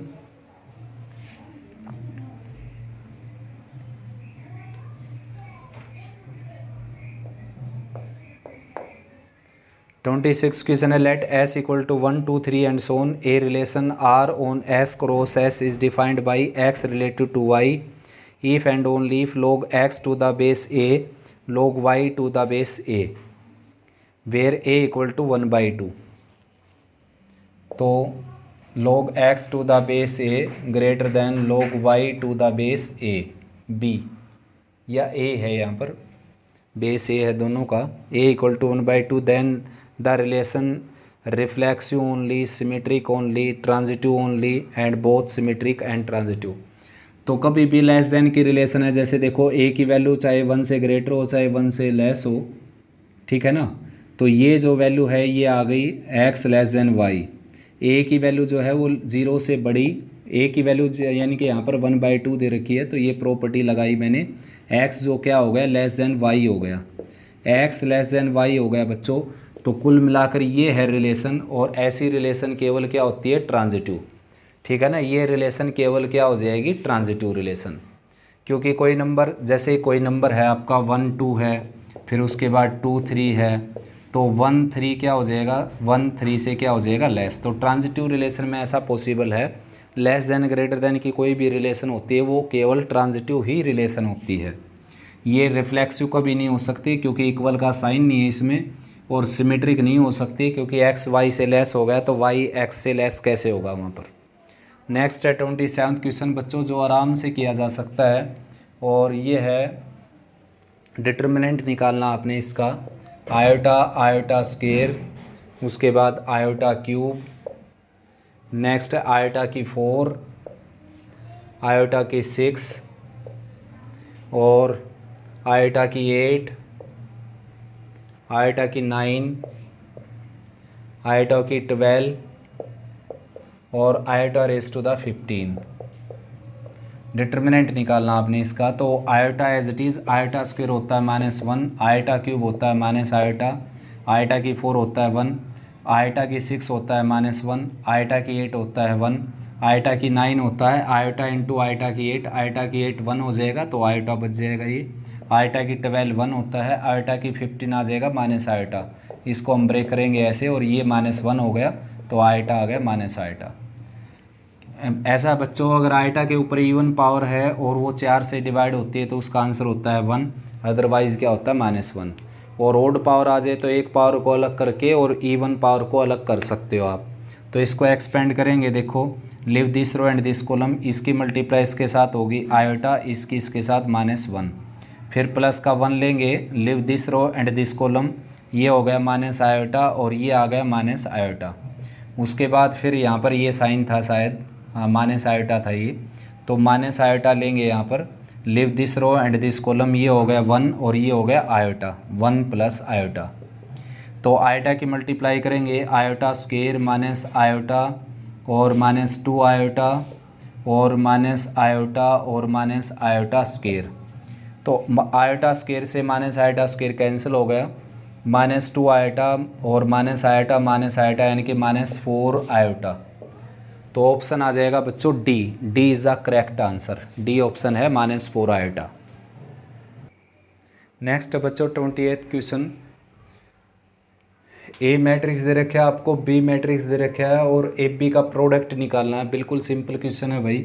क्वेश्चन है, let s equal to 1 2 3 and so on, a relation r on s cross s is defined by x relative to y if and only if log x to the base a log y to the base a where a equal to 1/2। तो log x to the base a greater than log y to the base a, b या a है यहाँ पर, base a है दोनों का, a equal to 1/2, then the relation reflexive only, symmetric only, transitive only and both symmetric and transitive. तो कभी भी लेस देन की रिलेशन है, जैसे देखो a की वैल्यू चाहे 1 से ग्रेटर हो चाहे 1 से लेस हो, ठीक है ना। तो ये जो वैल्यू है ये आ गई x less than y, a की वैल्यू जो है वो 0 से बड़ी, a की वैल्यू यानी कि यहाँ पर 1/2 दे रखी है, तो ये प्रॉपर्टी लगाई मैंने, x जो क्या हो गया लेस देन y हो गया, x लेस देन y हो गया बच्चों। तो कुल मिलाकर ये है रिलेशन, और ऐसी रिलेशन केवल क्या होती है ट्रांजिटिव, ठीक है ना। ये रिलेशन केवल क्या हो जाएगी ट्रांजिटिव रिलेशन, क्योंकि कोई नंबर, जैसे कोई नंबर है आपका 1 2 है, फिर उसके बाद 2 3 है, तो 1 3 क्या हो जाएगा, 1 3 से क्या हो जाएगा, लेस। तो ट्रांजिटिव रिलेशन में ऐसा पॉसिबल है, लेस देन ग्रेटर देन की कोई भी रिलेशन होती है वो केवल ट्रांजिटिव ही रिलेशन होती है। ये रिफ्लेक्सिव कभी नहीं हो सकती क्योंकि इक्वल का साइन नहीं है इसमें, और सिमेट्रिक नहीं हो सकती क्योंकि एक्स वाई से लेस हो गया तो वाई एक्स से लेस कैसे होगा वहाँ पर। नेक्स्ट है 27वां क्वेश्चन बच्चों, जो आराम से किया जा सकता है, और ये है डिटर्मिनेंट निकालना आपने इसका, आयोटा आयोटा स्क्वायर, उसके बाद आयोटा क्यूब, नेक्स्ट आयोटा की 4, आयोटा की 6, और आयोटा की 8, आयोटा की 9, आयोटा की 12, और iota raise to the 15। Determinant निकालना आपने इसका। तो iota as it is, iota square होता है -1, आयोटा क्यूब होता है माइनस आयोटा, आयोटा की 4 होता है 1, आयोटा की 6 होता है -1, आयोटा की 8 होता है 1, आयोटा की 9 होता है आयोटा इंटू आयोटा की 8, आयोटा की 8 1 हो जाएगा तो आयोटा बच जाएगा ये, आयोटा की 12 1 होता है, आयोटा की 15 आ जाएगा माइनस आयोटा, इसको हम ब्रेक करेंगे ऐसे, और ये -1 हो गया तो आयोटा आ गया माइनस आयोटा। ऐसा बच्चों, अगर आयोटा के ऊपर इवन पावर है और वो 4 से डिवाइड होती है तो उसका आंसर होता है 1, अदरवाइज़ क्या होता है -1। और ओड पावर आ जाए तो एक पावर को अलग करके और इवन पावर को अलग कर सकते हो आप। तो इसको एक्सपेंड करेंगे, देखो leave this row and this column, इसकी मल्टीप्लाई इसके साथ होगी आयोटा, इसकी इसके साथ -1, फिर प्लस का 1 लेंगे, leave this row and this column, ये हो गया माइनस आयोटा और ये आ गया माइनस आयोटा। उसके बाद फिर यहाँ पर ये साइन था शायद, हाँ माइनस आयोटा था ये, तो माइनस आयोटा लेंगे यहाँ पर, leave this row and this column, ये हो गया 1 और ये हो गया आयोटा, 1 प्लस आयोटा। तो आयोटा की मल्टीप्लाई करेंगे, आयोटा स्क्वायर माइनस आयोटा और -2 आयोटा और माइनस आयोटा और माइनस आयोटा स्क्वायर। तो आयोटा स्क्वायर से माइनस आयोटा स्क्वायर कैंसिल हो गया, -2 आयोटा और माइनस आयोटा यानी कि -4 आयोटा। तो ऑप्शन आ जाएगा बच्चों D, D is the correct answer, D option है -4 आयोटा। नेक्स्ट बच्चों 28वां क्वेश्चन, ए मैट्रिक्स दे रखा है आपको, बी मैट्रिक्स दे रखा है और ए बी का प्रोडक्ट निकालना है। बिल्कुल सिंपल क्वेश्चन है भाई।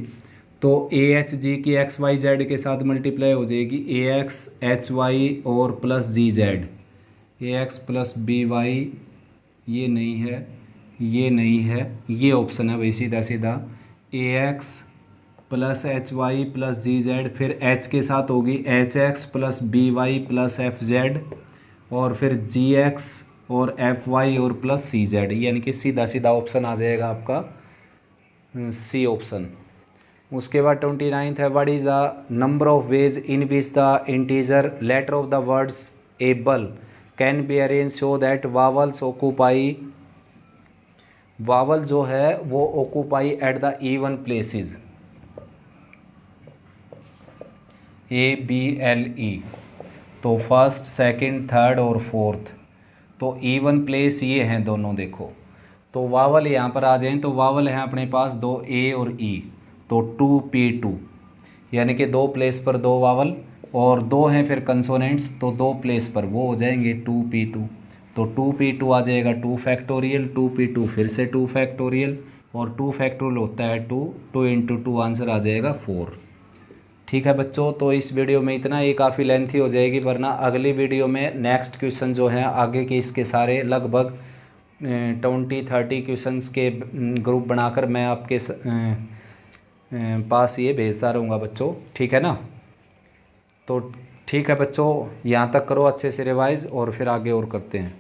तो ए एच जी की एक्स वाई जेड के साथ मल्टीप्लाई हो जाएगी, ए एक्स एच वाई और प्लस जी जेड, ए एक्स प्लस बी वाई, ये नहीं है, ये नहीं है, ये ऑप्शन है भाई सीधा सीधा, a x plus h y plus g z, फिर एच के साथ होगी h x plus b y plus f z, और फिर जी एक्स और एफ वाई और प्लस सी जेड, यानी कि सीधा सीधा ऑप्शन आ जाएगा आपका सी ऑप्शन। उसके बाद 29 है, what is the number of ways in which the integer letter of the words able can be arrange so that vowels occupy, vowel जो है वो occupy at the even places, ABLE, तो first second third और fourth, तो even place ये हैं दोनों। देखो तो वावल यहाँ पर आ जाएं तो वावल हैं अपने पास दो, ए और ई, तो 2P2, यानी कि 2 प्लेस पर 2 वावल, और 2 हैं फिर कंसोनेंट्स तो 2 प्लेस पर वो हो जाएंगे 2P2, तो 2P2 आ जाएगा 2 फैक्टोरियल, 2P2 फिर से 2 फैक्टोरियल, और 2 फैक्टोरियल होता है 2, 2 इंटू 2 आंसर आ जाएगा 4। ठीक है बच्चों, तो इस वीडियो में इतना, ये काफ़ी लेंथी हो जाएगी, वरना अगली वीडियो में नेक्स्ट क्वेश्चन जो हैं आगे के इसके सारे लगभग 20-30 क्वेश्चंस के ग्रुप बनाकर मैं आपके पास ये भेजता रहूँगा बच्चों, ठीक है ना। तो ठीक है बच्चों, यहाँ तक करो अच्छे से रिवाइज़ और फिर आगे और करते हैं।